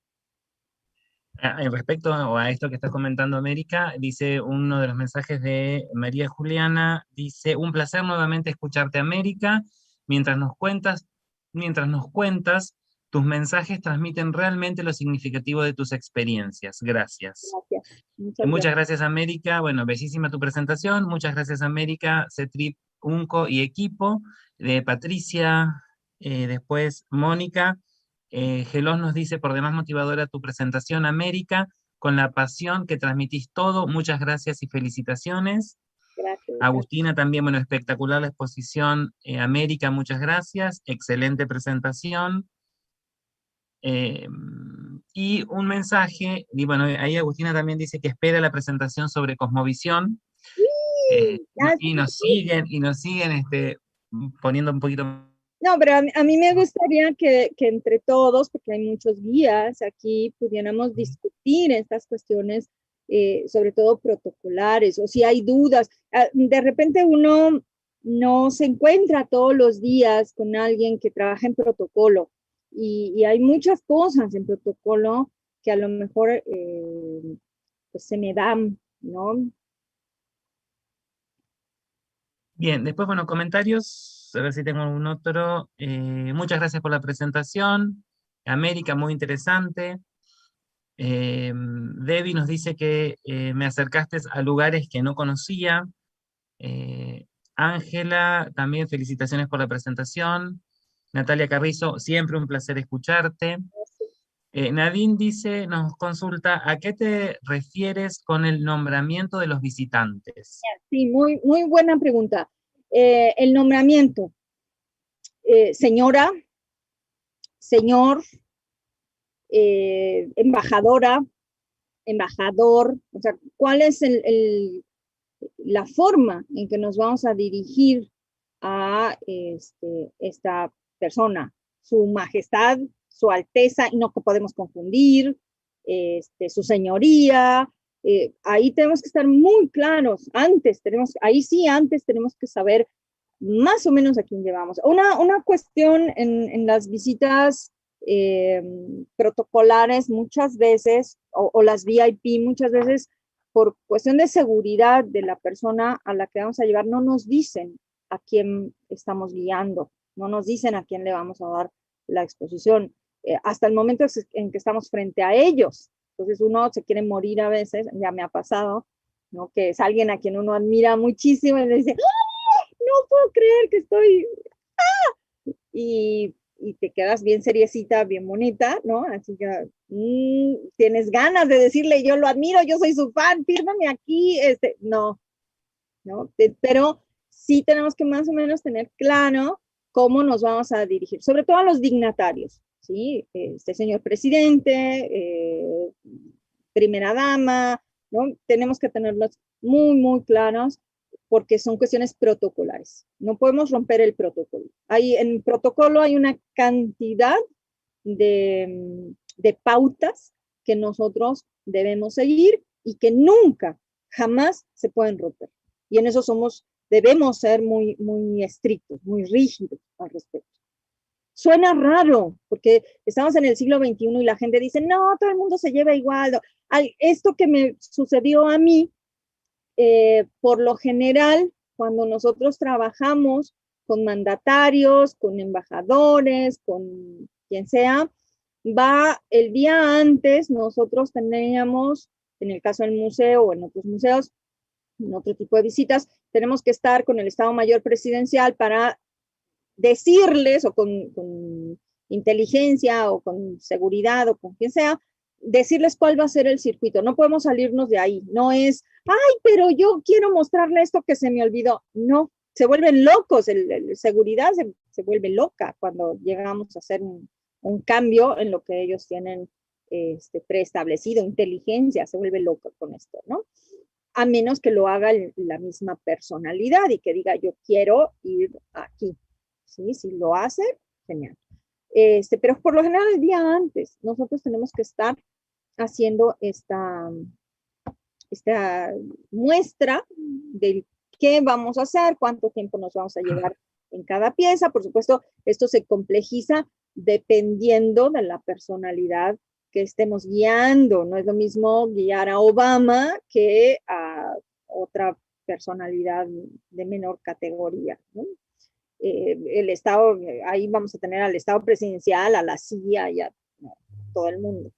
Respecto a esto que está comentando América, dice uno de los mensajes de María Juliana, dice, un placer nuevamente escucharte, América, mientras nos cuentas, tus mensajes transmiten realmente lo significativo de tus experiencias. Gracias. Gracias. Muchas gracias, América. Bueno, bellísima tu presentación. Muchas gracias, América, Cetrip, Unco y equipo. Patricia, después Mónica. Gelós nos dice, por demás motivadora tu presentación, América, con la pasión que transmitís todo. Muchas gracias y felicitaciones. Gracias. Agustina también, bueno, espectacular la exposición. América, muchas gracias. Excelente presentación. Y un mensaje, y bueno, ahí Agustina también dice que espera la presentación sobre Cosmovisión, y nos siguen poniendo un poquito. No, pero a mí me gustaría que entre todos, porque hay muchos guías aquí, pudiéramos discutir estas cuestiones, sobre todo protocolares, o si hay dudas. De repente uno no se encuentra todos los días con alguien que trabaja en protocolo, y hay muchas cosas en protocolo que a lo mejor pues se me dan, ¿no? Bien, después, bueno, comentarios, a ver si tengo algún otro. Muchas gracias por la presentación. América, muy interesante. Debbie nos dice que me acercaste a lugares que no conocía. Ángela, también felicitaciones por la presentación. Natalia Carrizo, siempre un placer escucharte. Nadine dice, nos consulta, ¿a qué te refieres con el nombramiento de los visitantes? Sí, muy, muy buena pregunta. El nombramiento, señora, señor, embajadora, embajador, o sea, ¿cuál es la forma en que nos vamos a dirigir a esta persona? Su majestad, su alteza, y no podemos confundir, su señoría. Ahí tenemos que estar muy claros. Antes tenemos que saber más o menos a quién llevamos. Una cuestión en las visitas protocolares muchas veces, o las VIP muchas veces, por cuestión de seguridad de la persona a la que vamos a llevar, no nos dicen a quién estamos guiando, no nos dicen a quién le vamos a dar la exposición, hasta el momento en que estamos frente a ellos. Entonces uno se quiere morir a veces, ya me ha pasado, ¿no? Que es alguien a quien uno admira muchísimo y le dice, ¡oh, no puedo creer que estoy! ¡Ah! Y te quedas bien seriecita, bien bonita, ¿no? Así que tienes ganas de decirle, yo lo admiro, yo soy su fan, fírmame aquí, no, pero sí tenemos que más o menos tener claro cómo nos vamos a dirigir, sobre todo a los dignatarios, ¿sí? Señor presidente, primera dama, ¿no? Tenemos que tenerlos muy, muy claros, porque son cuestiones protocolares. No podemos romper el protocolo. En protocolo hay una cantidad de pautas que nosotros debemos seguir y que nunca, jamás se pueden romper. Y en eso debemos ser muy, muy estrictos, muy rígidos al respecto. Suena raro, porque estamos en el siglo XXI y la gente dice, no, todo el mundo se lleva igual. Esto que me sucedió a mí, por lo general, cuando nosotros trabajamos con mandatarios, con embajadores, con quien sea, va el día antes, nosotros teníamos, en el caso del museo o en otros museos, en otro tipo de visitas, tenemos que estar con el Estado Mayor Presidencial para decirles, o con inteligencia, o con seguridad, o con quien sea, decirles cuál va a ser el circuito. No podemos salirnos de ahí. No es, ay, pero yo quiero mostrarle esto que se me olvidó. No, se vuelven locos. Seguridad se vuelve loca cuando llegamos a hacer un cambio en lo que ellos tienen preestablecido. Inteligencia se vuelve loca con esto, ¿no? a menos que lo haga la misma personalidad y que diga, yo quiero ir aquí. ¿Sí? Si lo hace, genial. Pero por lo general el día antes, nosotros tenemos que estar haciendo esta muestra de qué vamos a hacer, cuánto tiempo nos vamos a llevar en cada pieza. Por supuesto, esto se complejiza dependiendo de la personalidad que estemos guiando. No es lo mismo guiar a Obama que a otra personalidad de menor categoría, ¿no? El Estado, ahí vamos a tener al Estado presidencial, a la CIA y a todo el mundo,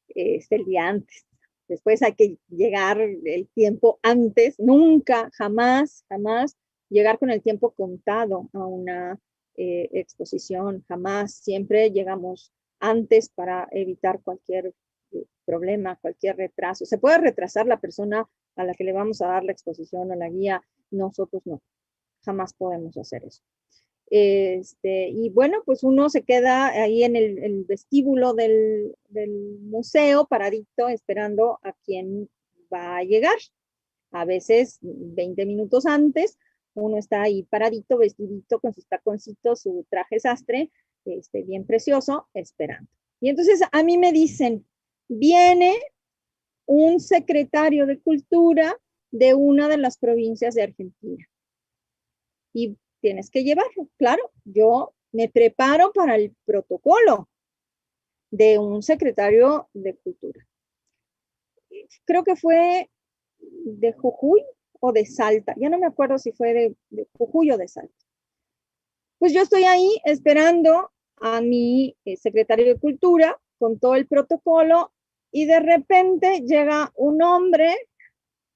el día antes. Después hay que llegar el tiempo antes, nunca, jamás, jamás llegar con el tiempo contado a una exposición, jamás, siempre llegamos antes para evitar cualquier problema, cualquier retraso. Se puede retrasar la persona a la que le vamos a dar la exposición o la guía, nosotros no, jamás podemos hacer eso. Y bueno, pues uno se queda ahí en el vestíbulo del museo, paradito, esperando a quien va a llegar. A veces 20 minutos antes, uno está ahí paradito, vestidito, con sus taconcitos, su traje sastre, bien precioso, esperando. Y entonces a mí me dicen, viene un secretario de Cultura de una de las provincias de Argentina. Y tienes que llevarlo. Claro, yo me preparo para el protocolo de un secretario de Cultura. Creo que fue de Jujuy o de Salta. Ya no me acuerdo si fue de Jujuy o de Salta. Pues yo estoy ahí esperando a mi secretario de Cultura con todo el protocolo y de repente llega un hombre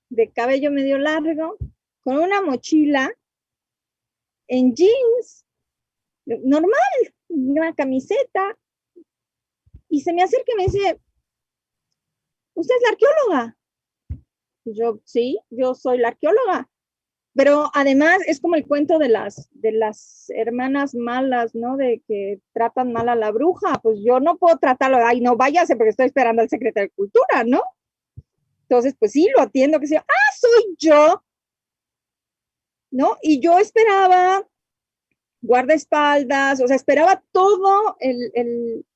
de cabello medio largo con una mochila en jeans, normal, una camiseta, y se me acerca y me dice, ¿usted es la arqueóloga? Y yo, sí, yo soy la arqueóloga. Pero además es como el cuento de las hermanas malas, ¿no? De que tratan mal a la bruja. Pues yo no puedo tratarlo, ay, no váyase porque estoy esperando al secretario de Cultura, ¿no? Entonces, pues sí, lo atiendo, que sea, soy yo, ¿no? Y yo esperaba guardaespaldas, o sea, esperaba todo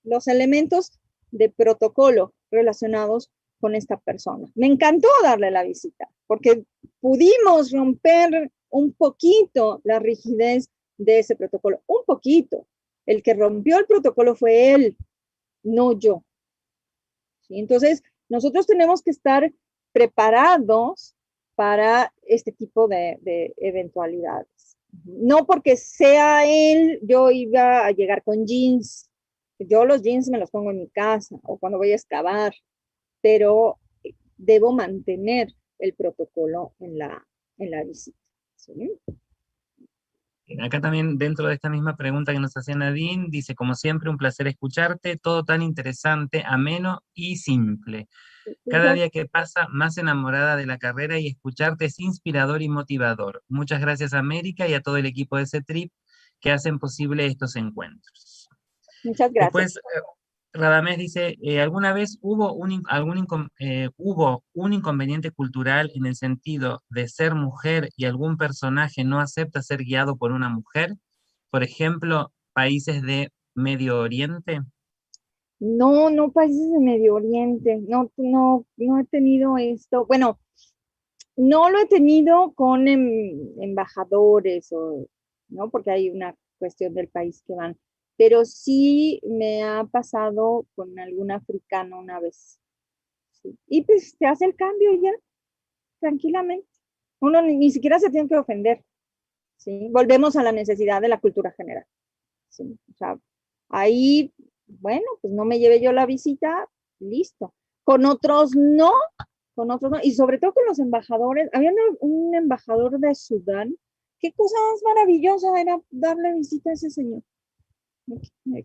los elementos de protocolo relacionados con esta persona. Me encantó darle la visita, porque pudimos romper un poquito la rigidez de ese protocolo, un poquito. El que rompió el protocolo fue él, no yo. ¿Sí? Entonces, nosotros tenemos que estar preparados para este tipo de eventualidades. No porque sea él, yo iba a llegar con jeans. Yo los jeans me los pongo en mi casa o cuando voy a excavar, pero debo mantener el protocolo en la visita. ¿Sí? Acá también, dentro de esta misma pregunta que nos hacía Nadine, dice, como siempre, un placer escucharte, todo tan interesante, ameno y simple. Cada día que pasa, más enamorada de la carrera y escucharte es inspirador y motivador. Muchas gracias a América y a todo el equipo de CETRIP que hacen posible estos encuentros. Muchas gracias. Después, Radamés dice, ¿alguna vez hubo un inconveniente cultural en el sentido de ser mujer y algún personaje no acepta ser guiado por una mujer? Por ejemplo, países de Medio Oriente. No, no países de Medio Oriente, no he tenido esto. Bueno, no lo he tenido con embajadores, ¿no? Porque hay una cuestión del país que van. Pero sí me ha pasado con algún africano una vez. Sí. Y pues te hace el cambio ya, tranquilamente. Uno ni siquiera se tiene que ofender. ¿Sí? Volvemos a la necesidad de la cultura general. ¿Sí? O sea, ahí, bueno, pues no me llevé yo la visita, listo. Con otros no, y sobre todo con los embajadores. Había un embajador de Sudán, qué cosa más maravillosa era darle visita a ese señor,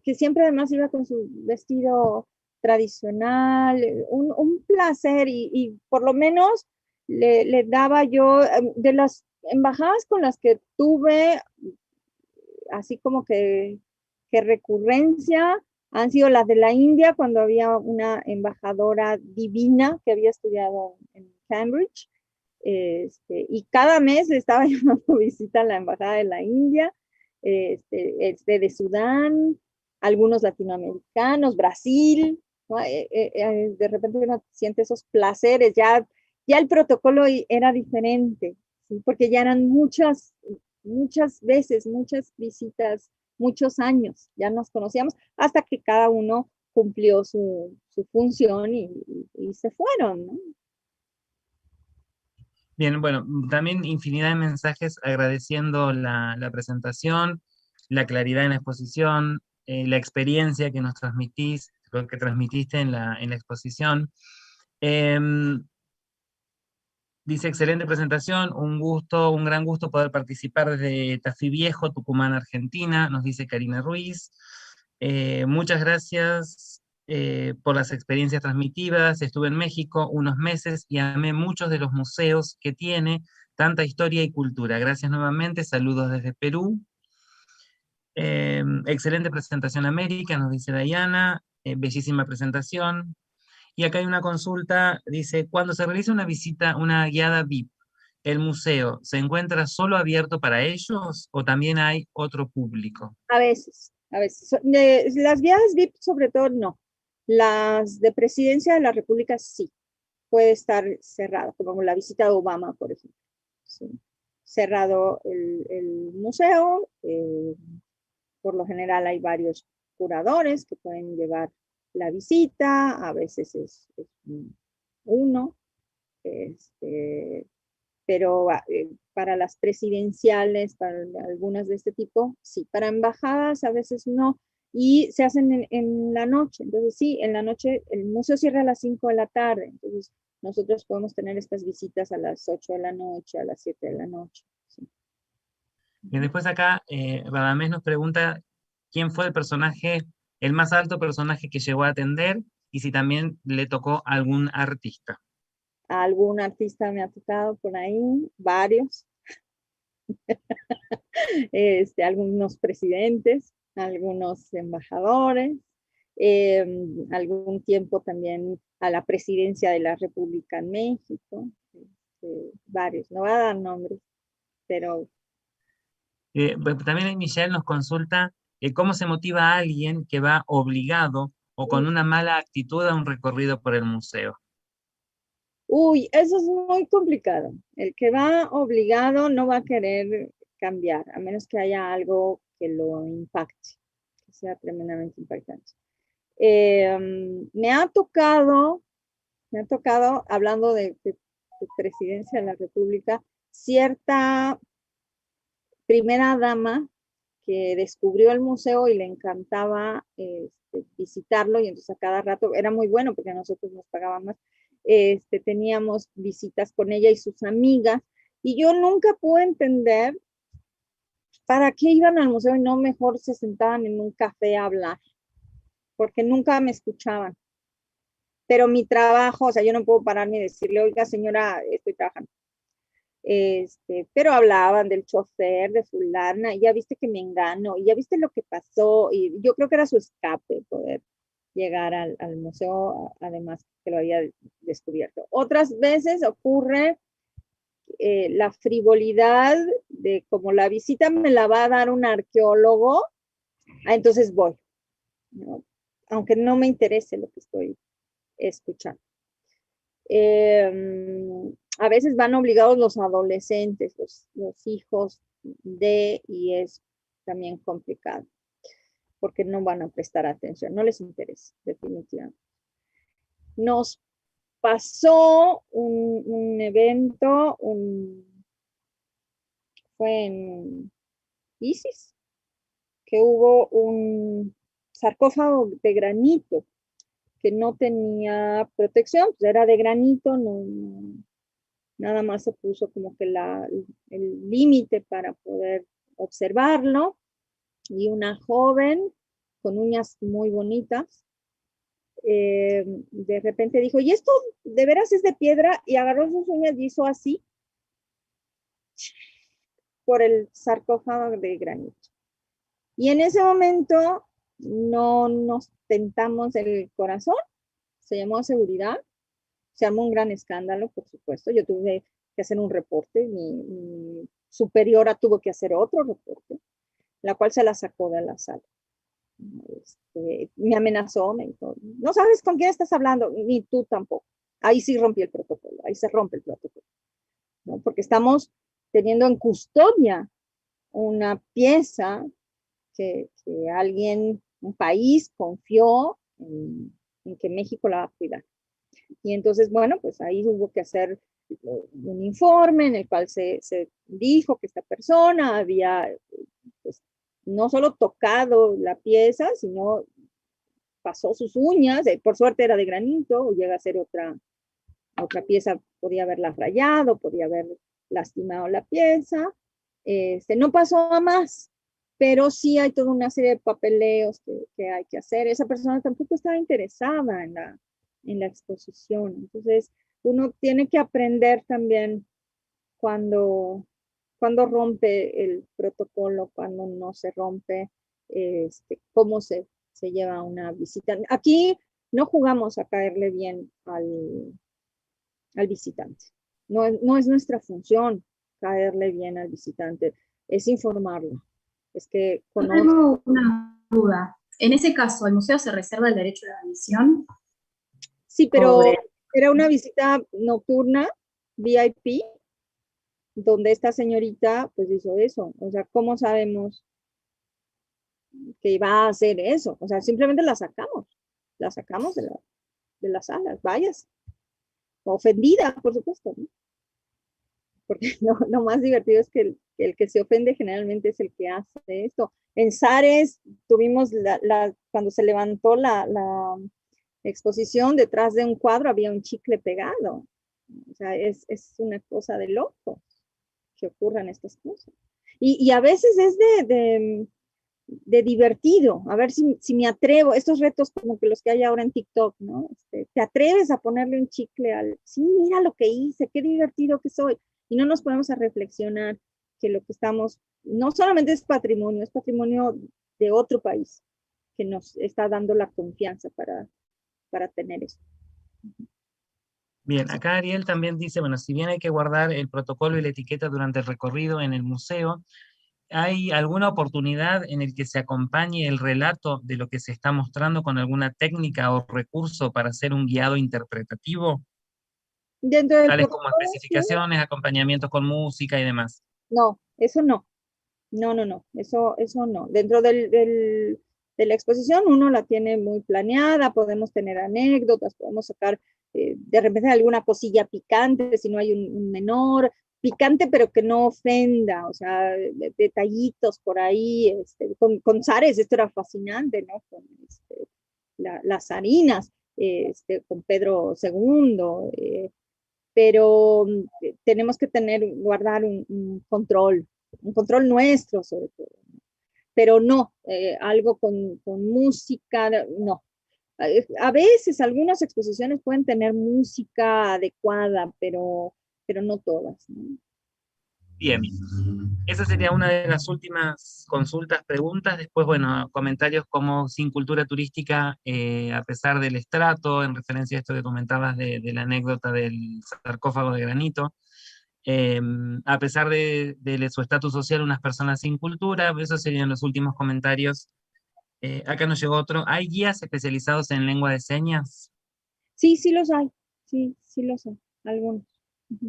que siempre además iba con su vestido tradicional, un placer, y por lo menos le daba yo, de las embajadas con las que tuve, así como que recurrencia, han sido las de la India, cuando había una embajadora divina que había estudiado en Cambridge, Y cada mes le estaba llamando visita a la Embajada de la India, de Sudán, algunos latinoamericanos, Brasil, ¿no? De repente uno siente esos placeres, ya el protocolo era diferente, ¿sí? Porque ya eran muchas veces, muchas visitas, muchos años, ya nos conocíamos, hasta que cada uno cumplió su función y se fueron, ¿no? Bien, bueno, también infinidad de mensajes agradeciendo la presentación, la claridad en la exposición, la experiencia que nos transmitís, lo que transmitiste en la exposición. Em, Dice, excelente presentación, un gusto, un gran gusto poder participar desde Tafí Viejo, Tucumán, Argentina, nos dice Karina Ruiz. Muchas gracias por las experiencias transmitidas. Estuve en México unos meses y amé muchos de los museos que tiene, tanta historia y cultura. Gracias nuevamente, saludos desde Perú. Excelente presentación América, nos dice Dayana, bellísima presentación. Y acá hay una consulta, dice, cuando se realiza una visita, una guiada VIP, ¿el museo se encuentra solo abierto para ellos o también hay otro público? A veces, a veces. Las guiadas VIP sobre todo no. Las de Presidencia de la República sí, puede estar cerrado, como la visita de Obama, por ejemplo. Sí. Cerrado el museo, por lo general hay varios curadores que pueden llevar la visita, a veces es uno, pero para las presidenciales, para algunas de este tipo, sí, para embajadas a veces no, y se hacen en la noche, entonces sí, en la noche el museo cierra a las 5 de la tarde, entonces nosotros podemos tener estas visitas a las 8 de la noche, a las 7 de la noche. Sí. Y después acá, Radamés nos pregunta quién fue el personaje, el más alto personaje que llegó a atender y si también le tocó a algún artista. Algún artista me ha tocado por ahí, varios, algunos presidentes, algunos embajadores, eh, algún tiempo también a la presidencia de la República en México, varios, no voy a dar nombres, pero También Michelle nos consulta cómo se motiva a alguien que va obligado o con una mala actitud a un recorrido por el museo. uy, eso es muy complicado. El que va obligado no va a querer cambiar, a menos que haya algo que lo impacte, que sea tremendamente impactante. Me ha tocado, hablando de presidencia de la República, cierta primera dama que descubrió el museo y le encantaba visitarlo, y entonces a cada rato era muy bueno porque a nosotros nos pagaban más. Teníamos visitas con ella y sus amigas, y yo nunca pude entender para qué iban al museo y no mejor se sentaban en un café a hablar, porque nunca me escuchaban. Pero mi trabajo, o sea, yo no puedo pararme y decirle, oiga señora, estoy trabajando. Pero hablaban del chofer, de fulana, y ya viste que me engano, y ya viste lo que pasó, y yo creo que era su escape poder llegar al museo, además que lo había descubierto. Otras veces ocurre la frivolidad de como la visita me la va a dar un arqueólogo, entonces voy, ¿no? Aunque no me interese lo que estoy escuchando. A veces van obligados los adolescentes, los hijos y es también complicado, porque no van a prestar atención, no les interesa, definitivamente. Nos pasó un evento, fue en Isis, que hubo un sarcófago de granito que no tenía protección, pues era de granito, nada más se puso como que el límite para poder observarlo, y una joven con uñas muy bonitas, de repente dijo, ¿y esto de veras es de piedra? Y agarró sus uñas y hizo así por el sarcófago de granito. Y en ese momento no nos tentamos el corazón, se llamó a seguridad, se armó un gran escándalo, por supuesto. Yo tuve que hacer un reporte, mi superiora tuvo que hacer otro reporte, la cual se la sacó de la sala. Me amenazó, me dijo, no sabes con quién estás hablando, ni tú tampoco. Ahí sí rompí el protocolo, ahí se rompe el protocolo, ¿no? Porque estamos teniendo en custodia una pieza que alguien, un país confió en que México la va a cuidar. Y entonces, bueno, pues ahí hubo que hacer un informe en el cual se dijo que esta persona había, pues, no solo tocado la pieza, sino pasó sus uñas, por suerte era de granito, o llega a ser otra pieza, podía haberla rayado, podía haber lastimado la pieza, no pasó a más, pero sí hay toda una serie de papeleos que hay que hacer. Esa persona tampoco estaba interesada en la exposición, entonces uno tiene que aprender también cuando rompe el protocolo, cuando no se rompe, cómo se lleva una visita. Aquí no jugamos a caerle bien al visitante. No es nuestra función caerle bien al visitante, es informarlo. Es que Yo tengo una duda. En ese caso, ¿el museo se reserva el derecho de admisión? Sí, pero era una visita nocturna, VIP, donde esta señorita pues hizo eso. O sea, ¿cómo sabemos que iba a hacer eso? O sea, simplemente la sacamos de las salas, vayas. Ofendida, por supuesto, ¿no? Porque lo más divertido es que el que se ofende generalmente es el que hace esto. En Zares tuvimos cuando se levantó la exposición, detrás de un cuadro había un chicle pegado. O sea, es una cosa de loco que ocurran estas cosas. Y a veces es de divertido, a ver si me atrevo, estos retos como que los que hay ahora en TikTok, ¿no? Te atreves a ponerle un chicle sí, mira lo que hice, qué divertido que soy, y no nos ponemos a reflexionar que lo que estamos, no solamente es patrimonio de otro país que nos está dando la confianza para tener eso. Bien, acá Ariel también dice, bueno, si bien hay que guardar el protocolo y la etiqueta durante el recorrido en el museo, ¿hay alguna oportunidad en el que se acompañe el relato de lo que se está mostrando con alguna técnica o recurso para hacer un guiado interpretativo? Dentro del Tales como protocolo, especificaciones, acompañamientos con música y demás. no, eso no. No, eso no. Dentro de la exposición uno la tiene muy planeada, podemos tener anécdotas, podemos sacar de repente alguna cosilla picante, si no hay un menor, picante pero que no ofenda, o sea, detallitos por ahí, con Zares esto era fascinante, ¿no? Con las harinas, con Pedro II, pero tenemos que guardar un control nuestro sobre todo, pero no, algo con música, no. A veces algunas exposiciones pueden tener música adecuada, pero no todas, ¿no? Bien, esa sería una de las últimas consultas, preguntas. Después, bueno, comentarios como sin cultura turística, a pesar del estrato, en referencia a esto que comentabas de la anécdota del sarcófago de granito. A pesar de su estatus social, unas personas sin cultura, esos serían los últimos comentarios. Acá nos llegó otro. ¿Hay guías especializados en lengua de señas? Sí los hay, sí los hay, algunos.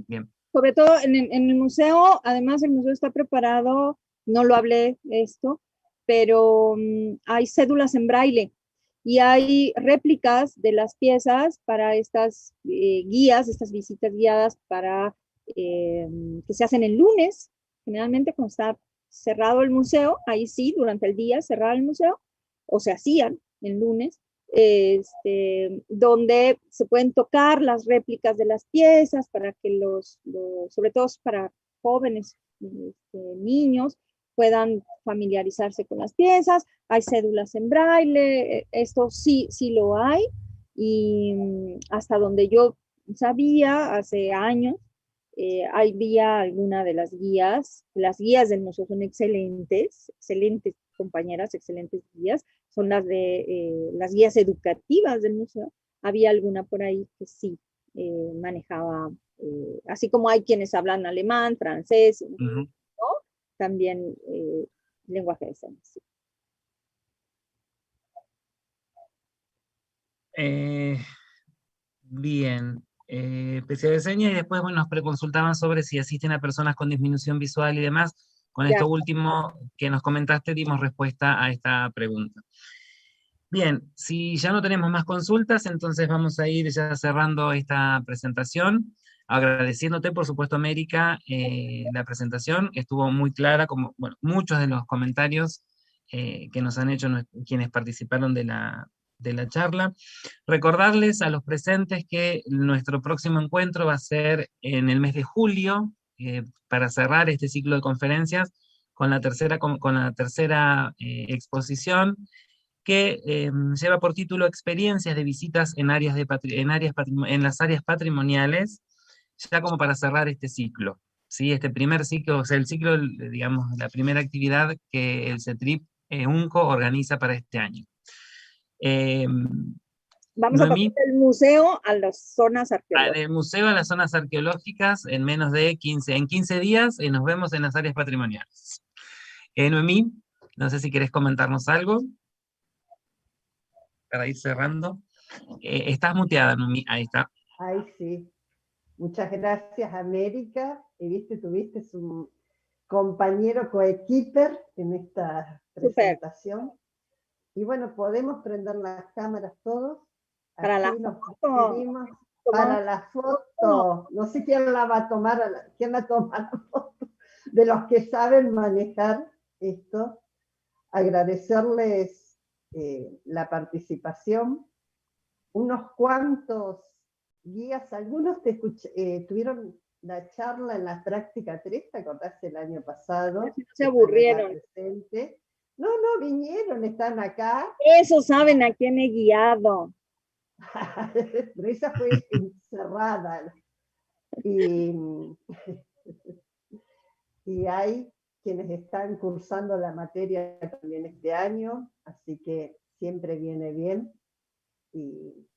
Bien. Sobre todo en el museo, además el museo está preparado, no lo hablé esto, pero hay cédulas en braille y hay réplicas de las piezas para estas guías, estas visitas guiadas para que se hacen el lunes, generalmente cuando está cerrado el museo, ahí sí, durante el día cerrado el museo, o se hacían el lunes, donde se pueden tocar las réplicas de las piezas para que sobre todo para jóvenes, niños, puedan familiarizarse con las piezas. Hay cédulas en braille, esto sí lo hay, y hasta donde yo sabía, hace años, había alguna de las guías del museo son excelentes compañeras, excelentes guías, son las guías educativas del museo. Había alguna por ahí que sí manejaba Así como hay quienes hablan alemán, francés, ¿no? También lenguaje de señas. Sí. Bien, especial de señas, y después bueno, nos preconsultaban sobre si asisten a personas con disminución visual y demás. Con Ya. esto último que nos comentaste, dimos respuesta a esta pregunta. Bien, si ya no tenemos más consultas, entonces vamos a ir ya cerrando esta presentación, agradeciéndote, por supuesto, América, la presentación. Estuvo muy clara, como bueno, muchos de los comentarios que nos han hecho quienes participaron de la charla. Recordarles a los presentes que nuestro próximo encuentro va a ser en el mes de julio, para cerrar este ciclo de conferencias con la tercera exposición, que lleva por título Experiencias de visitas en las áreas patrimoniales, ya como para cerrar este ciclo, ¿sí? Este primer ciclo, o sea, el ciclo, digamos, la primera actividad que el CETRIP UNCO organiza para este año. Vamos a pasar del museo a las zonas arqueológicas. Del museo a las zonas arqueológicas en menos de 15 días, y nos vemos en las áreas patrimoniales. Noemí, no sé si querés comentarnos algo para ir cerrando. Estás muteada, Noemí, ahí está. Ay, sí. Muchas gracias, América. Y viste, tuviste un compañero coequiper en esta presentación. Super. Y bueno, podemos prender las cámaras todos. Para la foto. Para la foto. No sé quién la va a tomar, quién la toma la foto. De los que saben manejar esto. Agradecerles la participación. Unos cuantos guías, algunos tuvieron la charla en la práctica 3, ¿te acordás el año pasado? No se aburrieron. No, vinieron, están acá. Eso saben a quién he guiado. Pero esa fue encerrada. Y hay quienes están cursando la materia también este año, así que siempre viene bien. Y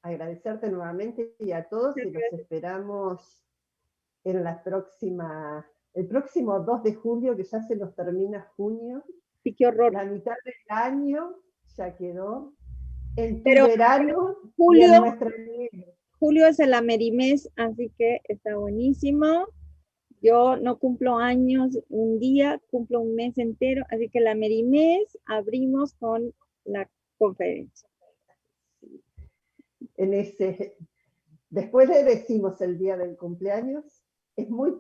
agradecerte nuevamente y a todos, y los esperamos en la próxima, el próximo 2 de julio, que ya se nos termina junio. Sí, qué horror. La mitad del año ya quedó. En tu verano, julio, y en nuestra nieve. Julio es el amerimés, así que está buenísimo. Yo no cumplo años un día, cumplo un mes entero, así que el amerimés abrimos con la conferencia. Después le decimos el día del cumpleaños, es muy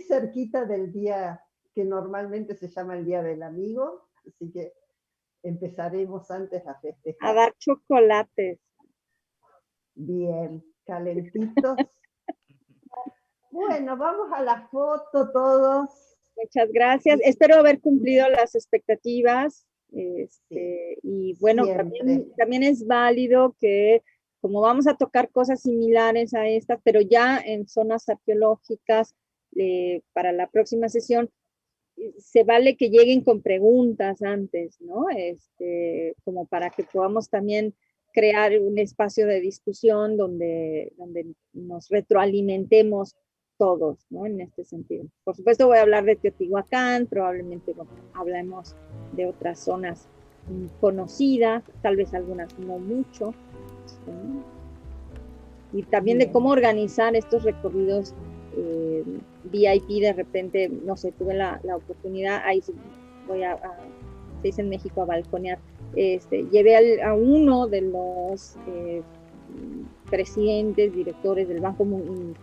cerquita del día que normalmente se llama el Día del Amigo, así que empezaremos antes a festejar. A dar chocolates. Bien, calentitos. Bueno, vamos a la foto todos. Muchas gracias. Espero haber cumplido las expectativas. Y bueno, también es válido que, como vamos a tocar cosas similares a estas, pero ya en zonas arqueológicas, para la próxima sesión, se vale que lleguen con preguntas antes, ¿no? Como para que podamos también crear un espacio de discusión donde nos retroalimentemos todos, ¿no? En este sentido. Por supuesto voy a hablar de Teotihuacán, probablemente hablemos de otras zonas conocidas, tal vez algunas no mucho, ¿sí? Y también de cómo organizar estos recorridos VIP. De repente, no sé, tuve la oportunidad, ahí voy se dice en México, a balconear, llevé a uno de los presidentes, directores del Banco Mundial